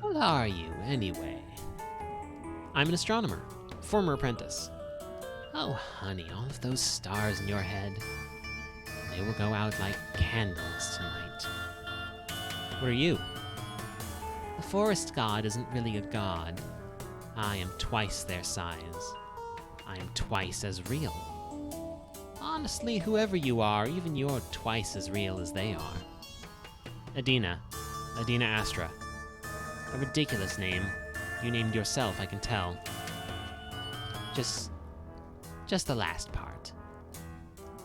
What are you, anyway? I'm an astronomer, former apprentice. Oh, honey, all of those stars in your head. They will go out like candles tonight. What are you? The forest god isn't really a god. I am twice their size. I am twice as real. Honestly, whoever you are, even you're twice as real as they are. Adina Astra. A ridiculous name. You named yourself, I can tell. Just the last part.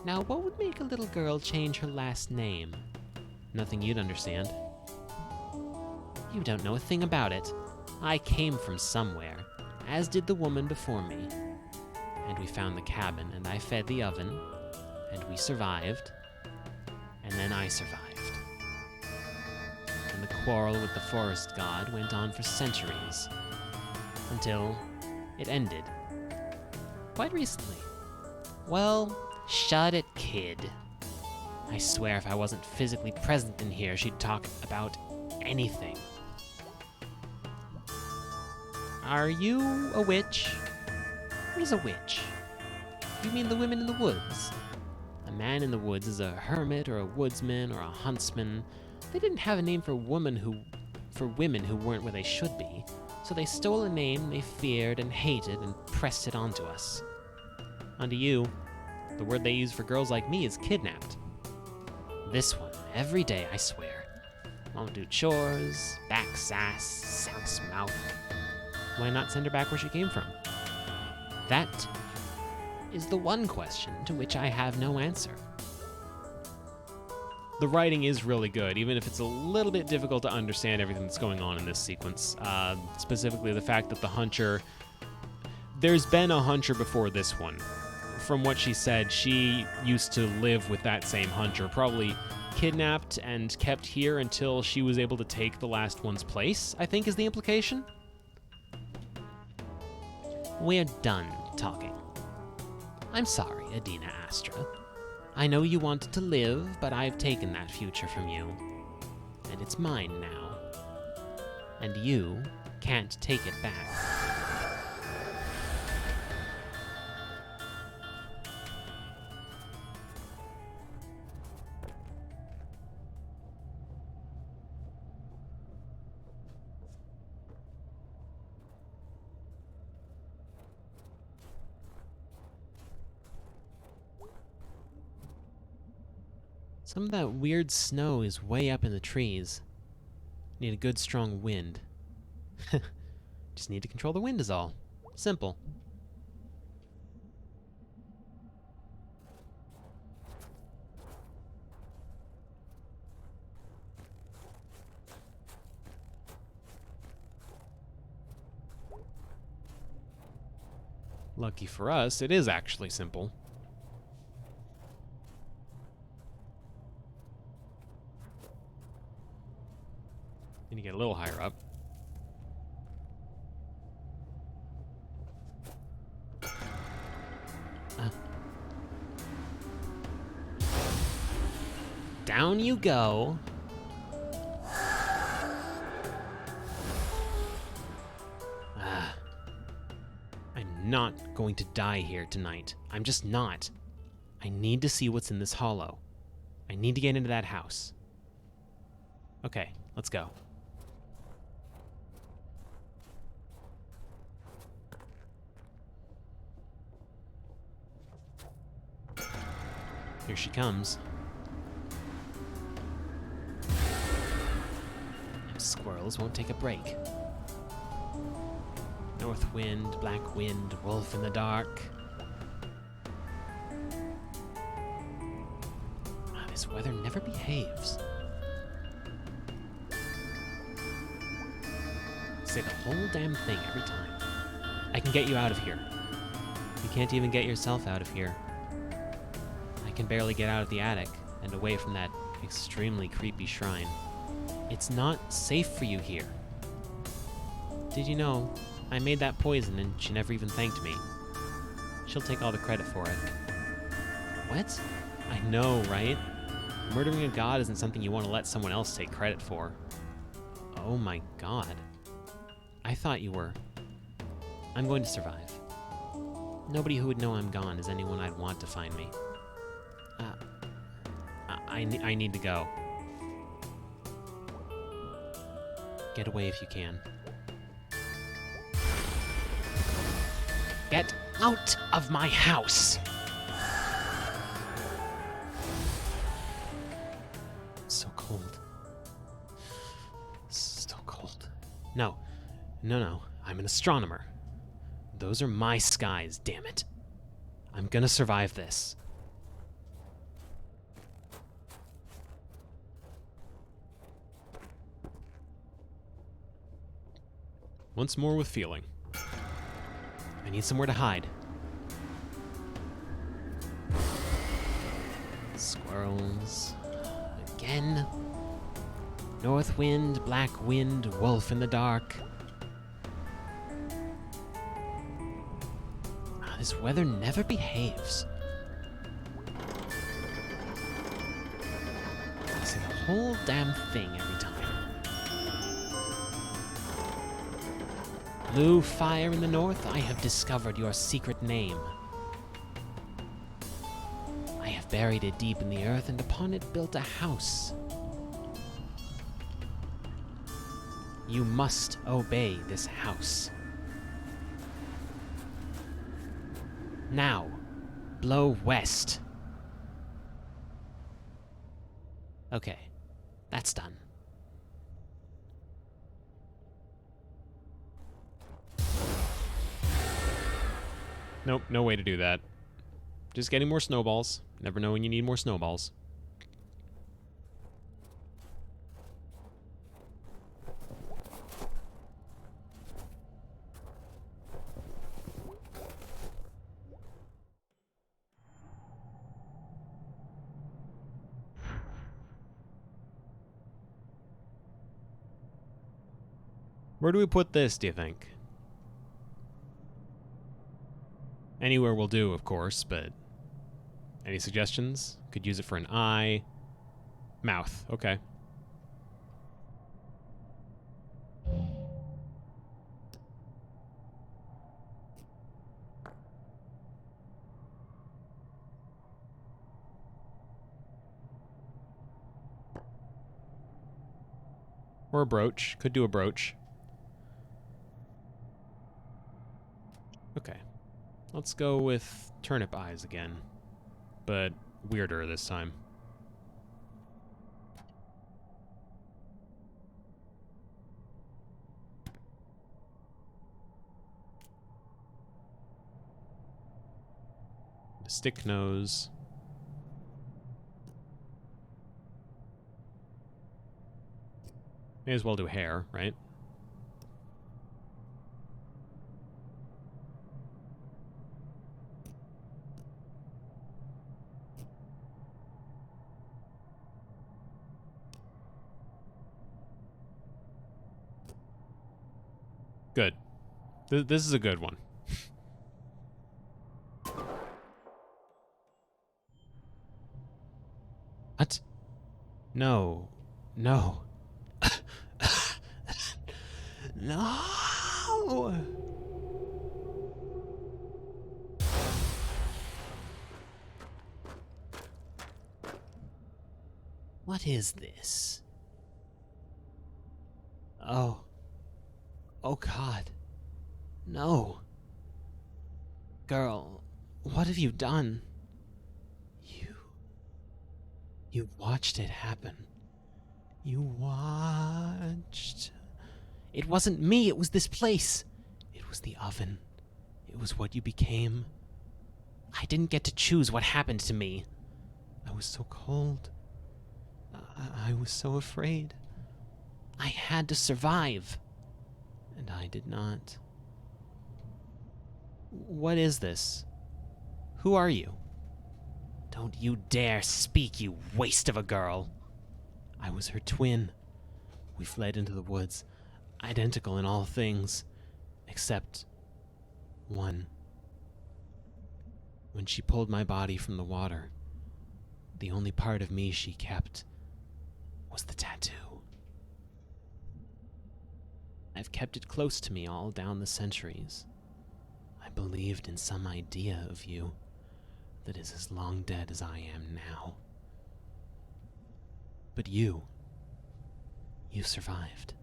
Now, what would make a little girl change her last name? Nothing you'd understand. You don't know a thing about it. I came from somewhere, as did the woman before me. And we found the cabin, and I fed the oven, and we survived, and then I survived. And the quarrel with the forest god went on for centuries, until it ended. Quite recently. Well, shut it, kid. I swear if I wasn't physically present in here, she'd talk about anything. Are you a witch? What is a witch? You mean the women in the woods? A man in the woods is a hermit or a woodsman or a huntsman. They didn't have a name for women who weren't where they should be, so they stole a name they feared and hated and pressed it onto us. Onto you, the word they use for girls like me is kidnapped. This one, every day, I swear. Won't do chores, back sass, house mouth. Why not send her back where she came from? That is the one question to which I have no answer. The writing is really good, even if it's a little bit difficult to understand everything that's going on in this sequence. Specifically the fact that the hunter... There's been a hunter before this one. From what she said, she used to live with that same hunter, probably kidnapped and kept here until she was able to take the last one's place, I think is the implication. We're done talking. I'm sorry, Adina Astra. I know you wanted to live, but I've taken that future from you. And it's mine now. And you can't take it back. Some of that weird snow is way up in the trees. Need a good strong wind. Just need to control the wind is all. Simple. Lucky for us, it is actually simple. Need to get a little higher up. Down you go. I'm not going to die here tonight. I'm just not. I need to see what's in this hollow. I need to get into that house. Okay, let's go. Here she comes. Them squirrels won't take a break. North wind, black wind, wolf in the dark. Wow, this weather never behaves. Say the whole damn thing every time. I can get you out of here. You can't even get yourself out of here. I can barely get out of the attic and away from that extremely creepy shrine. It's not safe for you here. Did you know I made that poison and she never even thanked me? She'll take all the credit for it. What? I know, right? Murdering a god isn't something you want to let someone else take credit for. Oh my god. I thought you were. I'm going to survive. Nobody who would know I'm gone is anyone I'd want to find me. I need to go. Get away if you can. Get out of my house! It's so cold. So cold. No. I'm an astronomer. Those are my skies, damn it. I'm gonna survive this. Once more with feeling. I need somewhere to hide. Squirrels. Again. North wind, black wind, wolf in the dark. This weather never behaves. I say the whole damn thing every time. Blue fire in the north, I have discovered your secret name. I have buried it deep in the earth and upon it built a house. You must obey this house. Now, blow west. Okay, that's done. Nope, no way to do that. Just getting more snowballs. Never know when you need more snowballs. Where do we put this, do you think? Anywhere will do, of course, but any suggestions? Could use it for an eye. Mouth, okay. Or a brooch. Could do a brooch. Okay. Let's go with turnip eyes again. But weirder this time. Stick nose. May as well do hair, right? Good. This is a good one. What? No. No. No! What is this? Oh. Oh, God. No. Girl, what have you done? You watched it happen. You watched... It wasn't me, it was this place. It was the oven. It was what you became. I didn't get to choose what happened to me. I was so cold. I was so afraid. I had to survive. And I did not. What is this? Who are you? Don't you dare speak, you waste of a girl. I was her twin. We fled into the woods, identical in all things, except one. When she pulled my body from the water, the only part of me she kept was the tattoo. I've kept it close to me all down the centuries. I believed in some idea of you that is as long dead as I am now. But you survived.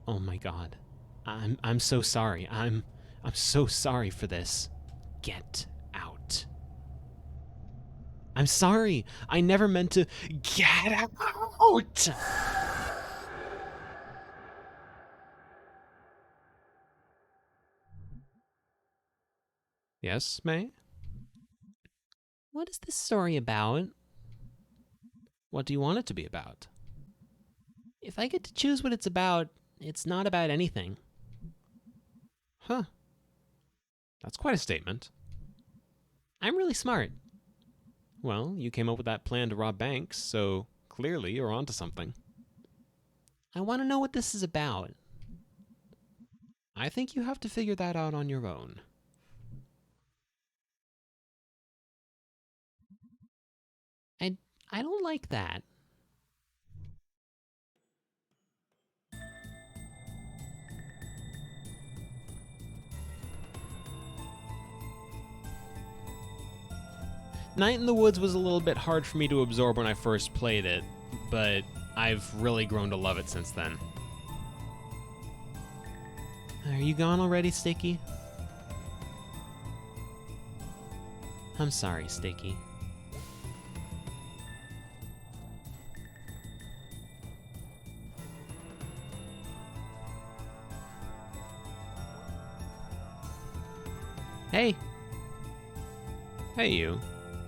Oh my God. I'm so sorry. I'm so sorry for this. Get out. I'm sorry. I never meant to. Get out! Yes, May? What is this story about? What do you want it to be about? If I get to choose what it's about, it's not about anything. Huh. That's quite a statement. I'm really smart. Well, you came up with that plan to rob banks, so clearly you're onto something. I want to know what this is about. I think you have to figure that out on your own. I don't like that. Night in the Woods was a little bit hard for me to absorb when I first played it, but I've really grown to love it since then. Are you gone already, Sticky? I'm sorry, Sticky. Hey! Hey, you.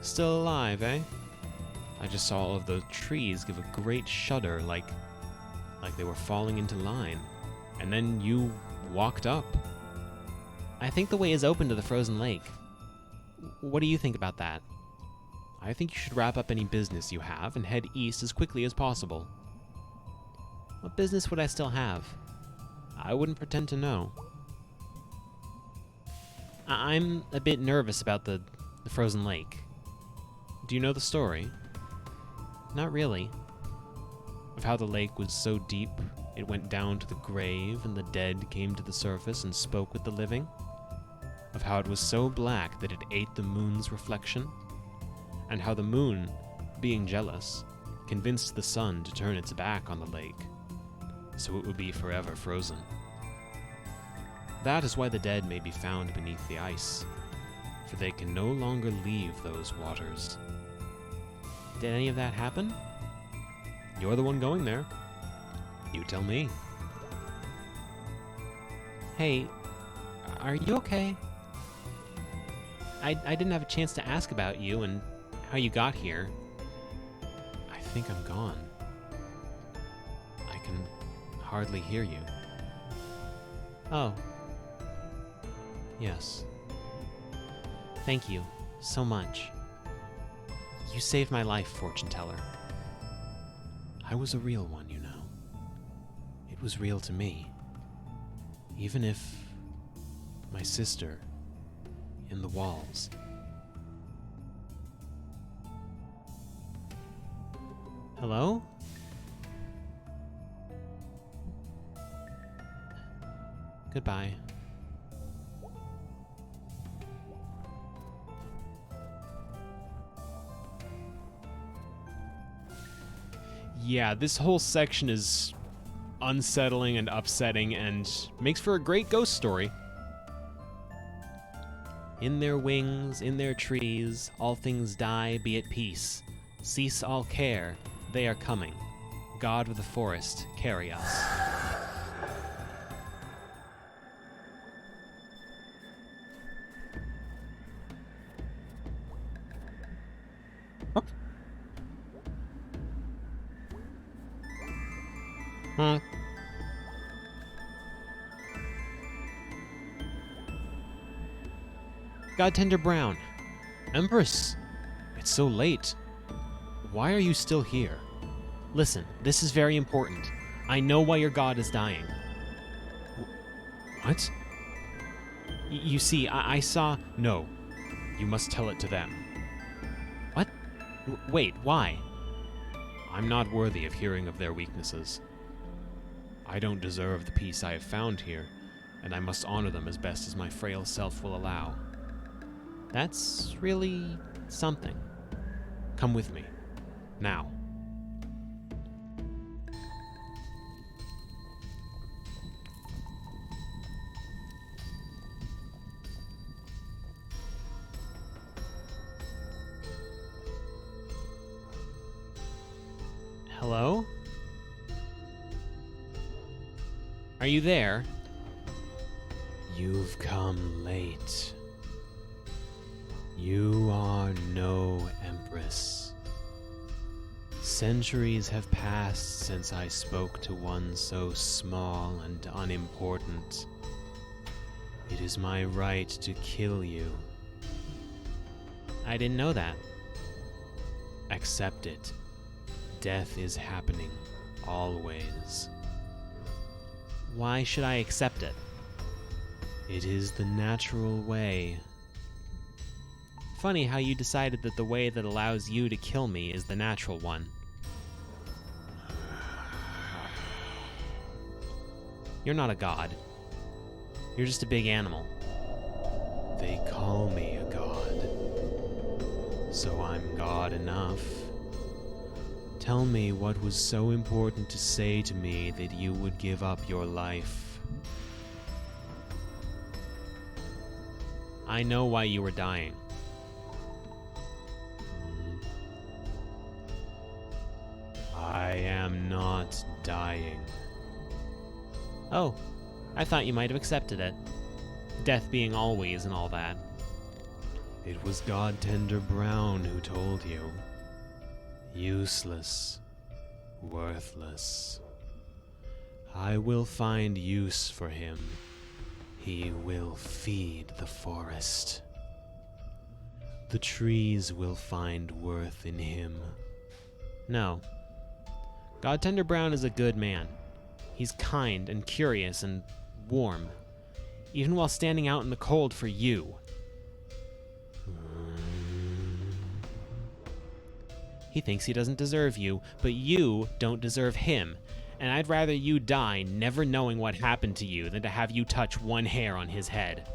Still alive, eh? I just saw all of those trees give a great shudder, like they were falling into line. And then you walked up. I think the way is open to the frozen lake. What do you think about that? I think you should wrap up any business you have and head east as quickly as possible. What business would I still have? I wouldn't pretend to know. I'm a bit nervous about the frozen lake. Do you know the story? Not really. Of how the lake was so deep, it went down to the grave and the dead came to the surface and spoke with the living? Of how it was so black that it ate the moon's reflection? And how the moon, being jealous, convinced the sun to turn its back on the lake, so it would be forever frozen. That is why the dead may be found beneath the ice, for they can no longer leave those waters. Did any of that happen? You're the one going there. You tell me. Hey, are you okay? I didn't have a chance to ask about you and how you got here. I think I'm gone. I can hardly hear you. Oh. Yes. Thank you so much. You saved my life, fortune teller. I was a real one, you know. It was real to me. Even if my sister in the walls. Hello? Goodbye. Yeah, this whole section is unsettling and upsetting and makes for a great ghost story. In their wings, in their trees, all things die, be at peace. Cease all care, they are coming. God of the forest, carry us. Godtender Brown. Empress, it's so late. Why are you still here? Listen, this is very important. I know why your god is dying. What? You see, I saw... No, you must tell it to them. What? Wait, why? I'm not worthy of hearing of their weaknesses. I don't deserve the peace I have found here, and I must honor them as best as my frail self will allow. That's really something. Come with me. Now. Hello? Are you there? You've come late. You are no empress. Centuries have passed since I spoke to one so small and unimportant. It is my right to kill you. I didn't know that. Accept it. Death is happening, always. Why should I accept it? It is the natural way. Funny how you decided that the way that allows you to kill me is the natural one. You're not a god. You're just a big animal. They call me a god. So I'm god enough. Tell me what was so important to say to me that you would give up your life. I know why you were dying. I am not dying. Oh, I thought you might have accepted it. Death being always and all that. It was Godtender Brown who told you. Useless. Worthless. I will find use for him. He will feed the forest. The trees will find worth in him. No. Godtender Brown is a good man. He's kind and curious and warm, even while standing out in the cold for you. He thinks he doesn't deserve you, but you don't deserve him, and I'd rather you die never knowing what happened to you than to have you touch one hair on his head.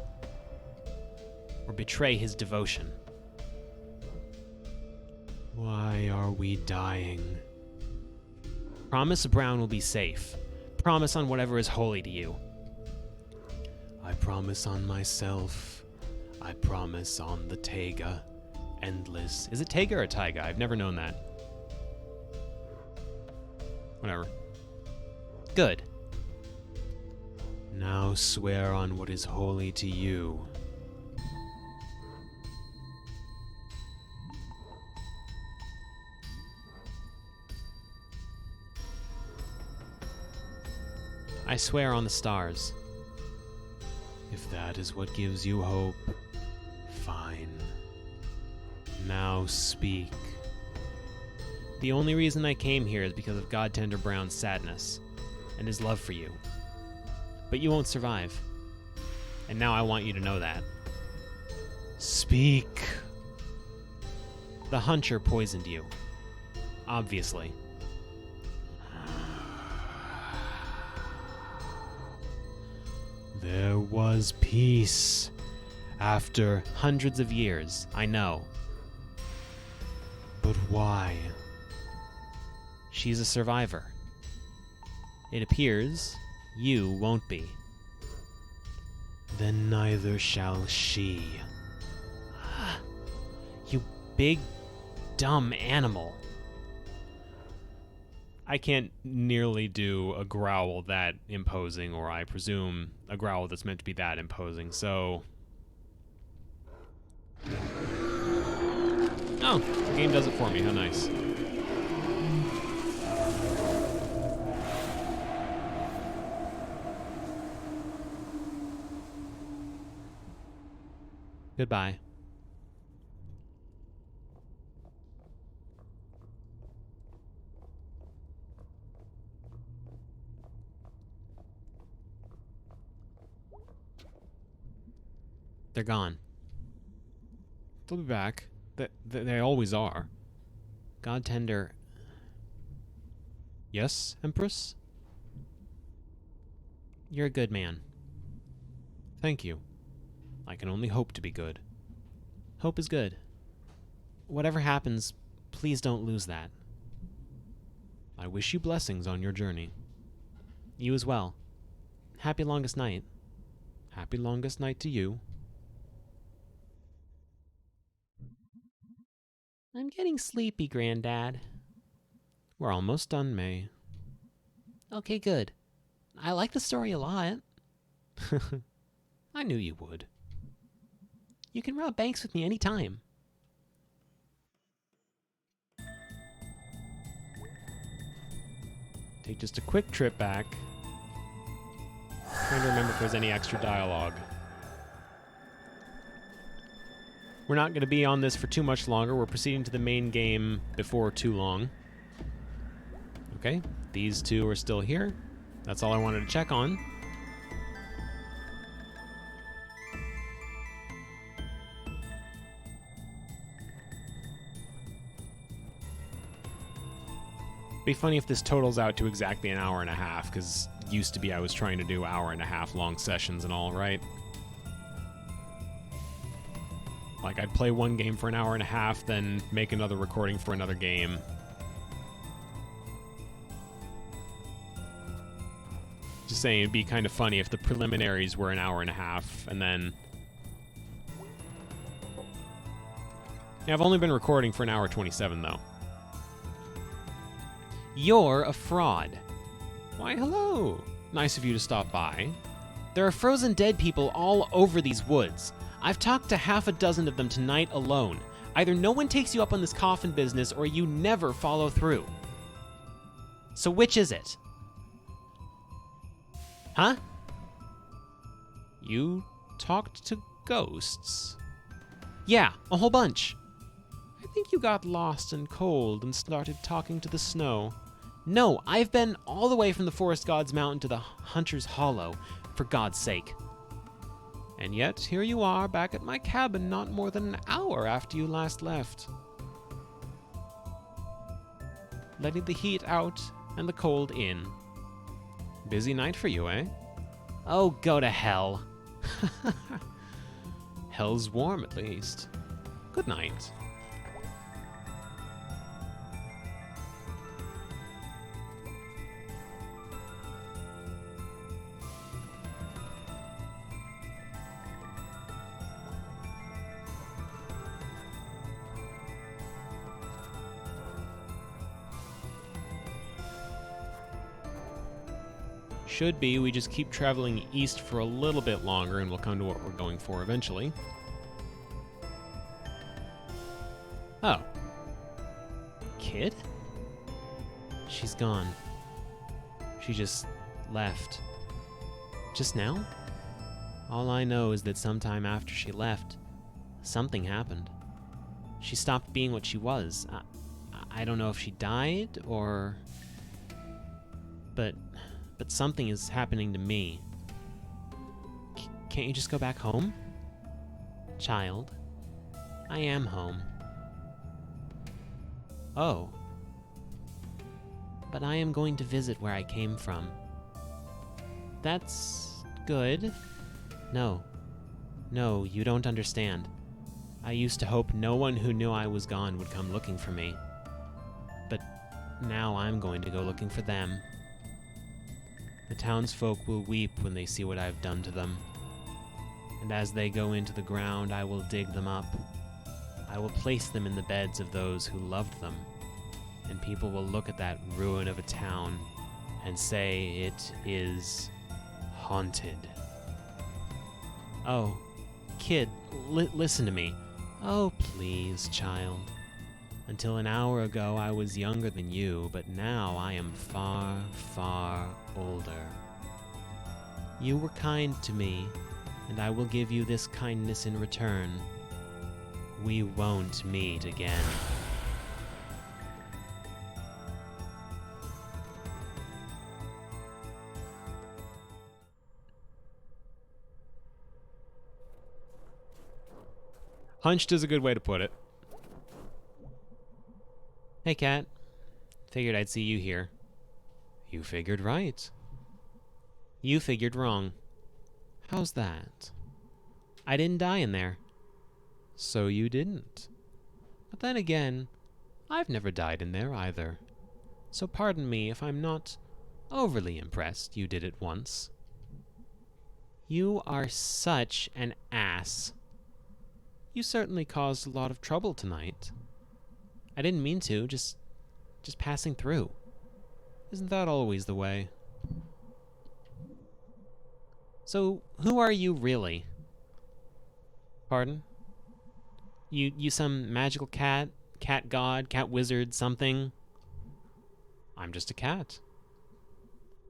Or betray his devotion. Why are we dying? Promise Brown will be safe. Promise on whatever is holy to you. I promise on myself. I promise on the Taiga. Endless. Is it Taiga or Taiga? I've never known that. Whatever. Good. Now swear on what is holy to you. I swear on the stars. If that is what gives you hope, fine. Now speak. The only reason I came here is because of Godtender Brown's sadness and his love for you. But you won't survive. And now I want you to know that. Speak. The hunter poisoned you. Obviously. There was peace after hundreds of years, I know. But why? She's a survivor. It appears you won't be. Then neither shall she. You big, dumb animal. I can't nearly do a growl that imposing, or I presume a growl that's meant to be that imposing, so... Oh, the game does it for me, how nice. Goodbye. They're gone. They'll be back. They always are. Godtender. Yes, Empress? You're a good man. Thank you. I can only hope to be good. Hope is good. Whatever happens, please don't lose that. I wish you blessings on your journey. You as well. Happy longest night. Happy longest night to you. I'm getting sleepy, Granddad. We're almost done, May. Okay, good. I like the story a lot. I knew you would. You can rob banks with me anytime. Take just a quick trip back. Trying to remember if there's any extra dialogue. We're not going to be on this for too much longer. We're proceeding to the main game before too long. Okay, these two are still here. That's all I wanted to check on. Be funny if this totals out to exactly an hour and a half, because used to be I was trying to do hour-and-a-half long sessions and all, right? Like, I'd play one game for an hour and a half, then make another recording for another game. Just saying, it'd be kind of funny if the preliminaries were an hour and a half, and then... Yeah, I've only been recording for an hour 27, though. You're a fraud. Why, hello. Nice of you to stop by. There are frozen dead people all over these woods. I've talked to half a dozen of them tonight alone. Either no one takes you up on this coffin business, or you never follow through. So which is it? Huh? You talked to ghosts? Yeah, a whole bunch. I think you got lost and cold and started talking to the snow. No, I've been all the way from the Forest God's Mountain to the Hunter's Hollow, for God's sake. And yet, here you are, back at my cabin not more than an hour after you last left. Letting the heat out and the cold in. Busy night for you, eh? Oh, go to hell. Hell's warm, at least. Good night. Should be, we just keep traveling east for a little bit longer and we'll come to what we're going for eventually. Oh. Kid? She's gone. She just left. Just now? All I know is that sometime after she left, something happened. She stopped being what she was. I don't know if she died or... But something is happening to me. Can't you just go back home? Child, I am home. Oh. But I am going to visit where I came from. That's good. No, you don't understand. I used to hope no one who knew I was gone would come looking for me. But now I'm going to go looking for them. The townsfolk will weep when they see what I've done to them. And as they go into the ground, I will dig them up. I will place them in the beds of those who loved them. And people will look at that ruin of a town and say it is haunted. Oh, kid, listen to me. Oh, please, child. Until an hour ago, I was younger than you, but now I am far, far older. You were kind to me, and I will give you this kindness in return. We won't meet again. Hunched is a good way to put it. Hey, Cat. Figured I'd see you here. You figured right. You figured wrong. How's that? I didn't die in there. So you didn't. But then again, I've never died in there either. So pardon me if I'm not overly impressed you did it once. You are such an ass. You certainly caused a lot of trouble tonight. I didn't mean to, just passing through. Isn't that always the way? So, who are you really? Pardon? You some magical cat god, cat wizard, something? I'm just a cat.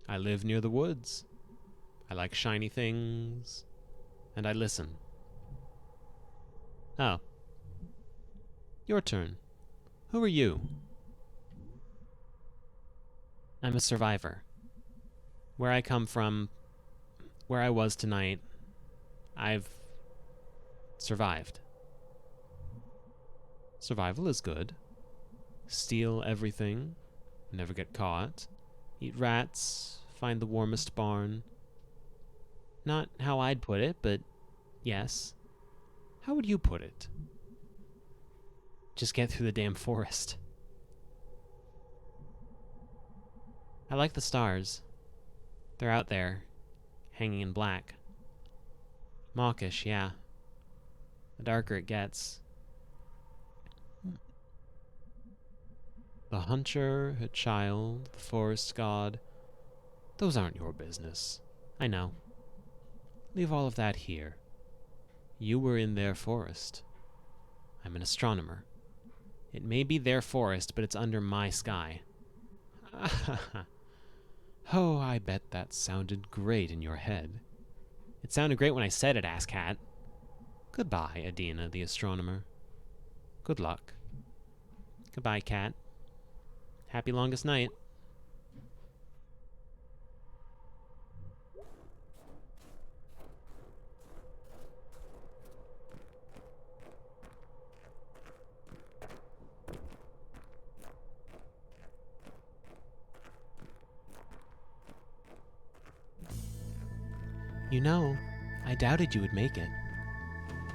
I live near the woods. I like shiny things. And I listen. Oh. Your turn. Who are you? I'm a survivor. Where I come from, where I was tonight, I've survived. Survival is good. Steal everything, never get caught, eat rats, find the warmest barn. Not how I'd put it, but yes. How would you put it? Just get through the damn forest. I like the stars. They're out there, hanging in black. Mawkish, yeah. The darker it gets. The hunter, a child, the forest god. Those aren't your business. I know. Leave all of that here. You were in their forest. I'm an astronomer. It may be their forest, but it's under my sky. Oh, I bet that sounded great in your head. It sounded great when I said it, asscat. Goodbye, Adina the astronomer. Good luck. Goodbye, cat. Happy longest night. You know, I doubted you would make it.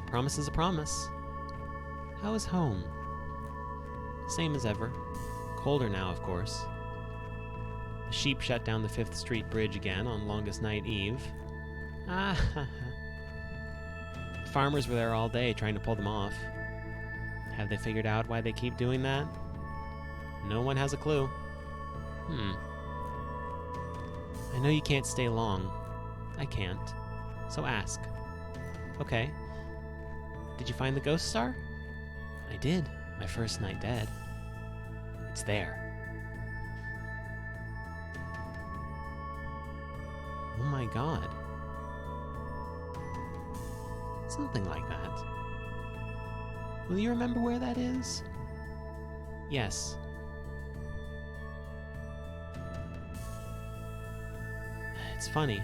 Promise is a promise. How is home? Same as ever. Colder now, of course. The sheep shut down the 5th Street Bridge again on longest night eve. Ah, the farmers were there all day trying to pull them off. Have they figured out why they keep doing that? No one has a clue. I know you can't stay long. I can't. So ask. Okay. Did you find the ghost star? I did. My first night dead. It's there. Oh my god. Something like that. Will you remember where that is? Yes. It's funny.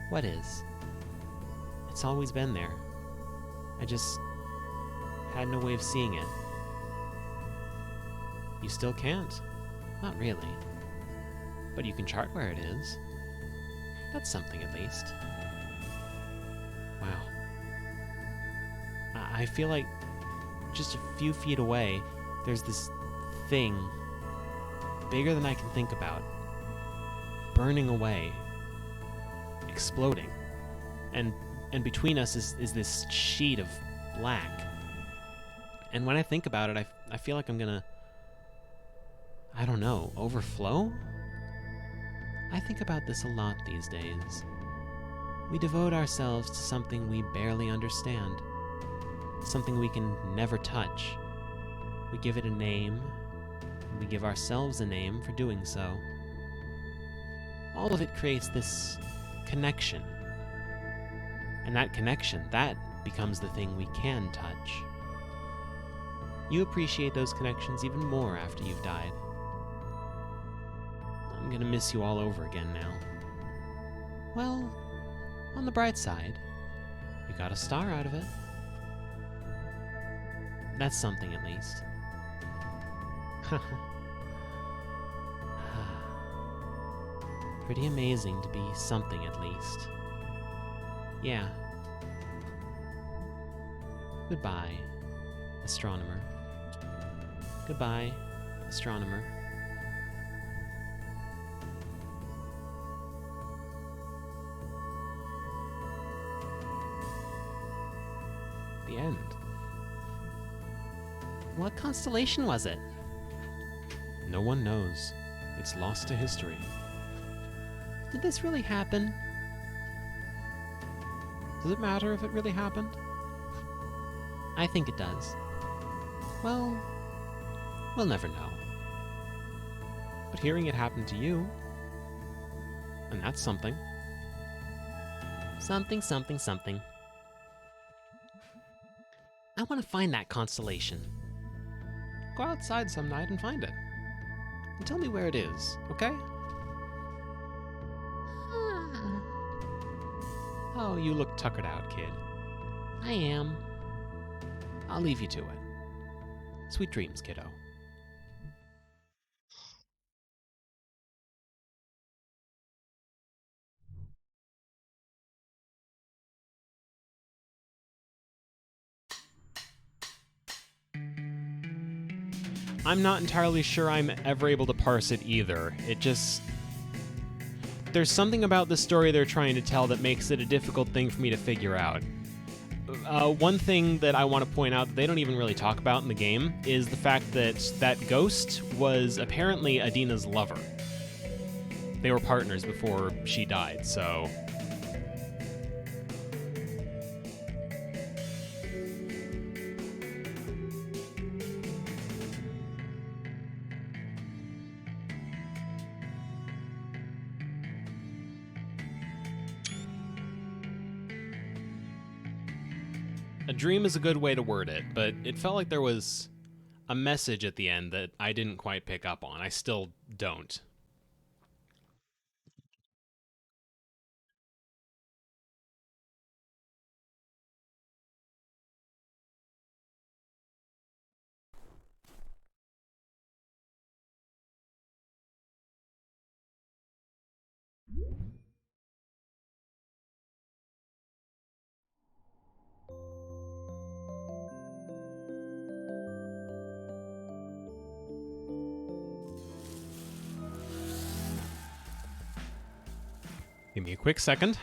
What is? It's always been there. I just had no way of seeing it. You still can't? Not really. But you can chart where it is. That's something at least. Wow. I feel like just a few feet away, there's this thing bigger than I can think about, burning away, exploding, and between us is this sheet of black. And when I think about it, I feel like I'm gonna, I don't know, overflow? I think about this a lot these days. We devote ourselves to something we barely understand, something we can never touch. We give it a name, and we give ourselves a name for doing so. All of it creates this connection. And that connection, that becomes the thing we can touch. You appreciate those connections even more after you've died. I'm gonna miss you all over again now. Well, on the bright side, you got a star out of it. That's something at least. Pretty amazing to be something at least. Yeah. Goodbye, astronomer. Goodbye, astronomer. The end. What constellation was it? No one knows. It's lost to history. Did this really happen? Does it matter if it really happened? I think it does. Well, we'll never know. But hearing it happen to you, And that's something. Something, something, something. I want to find that constellation. Go outside some night and find it. And tell me where it is, okay? Oh, you look tuckered out, kid. I am. I'll leave you to it. Sweet dreams, kiddo. I'm not entirely sure I'm ever able to parse it either. It just... There's something about the story they're trying to tell that makes it a difficult thing for me to figure out. One thing that I want to point out that they don't even really talk about in the game is the fact that that ghost was apparently Adina's lover. They were partners before she died, so... A dream is a good way to word it, but it felt like there was a message at the end that I didn't quite pick up on. I still don't. Give me a quick second.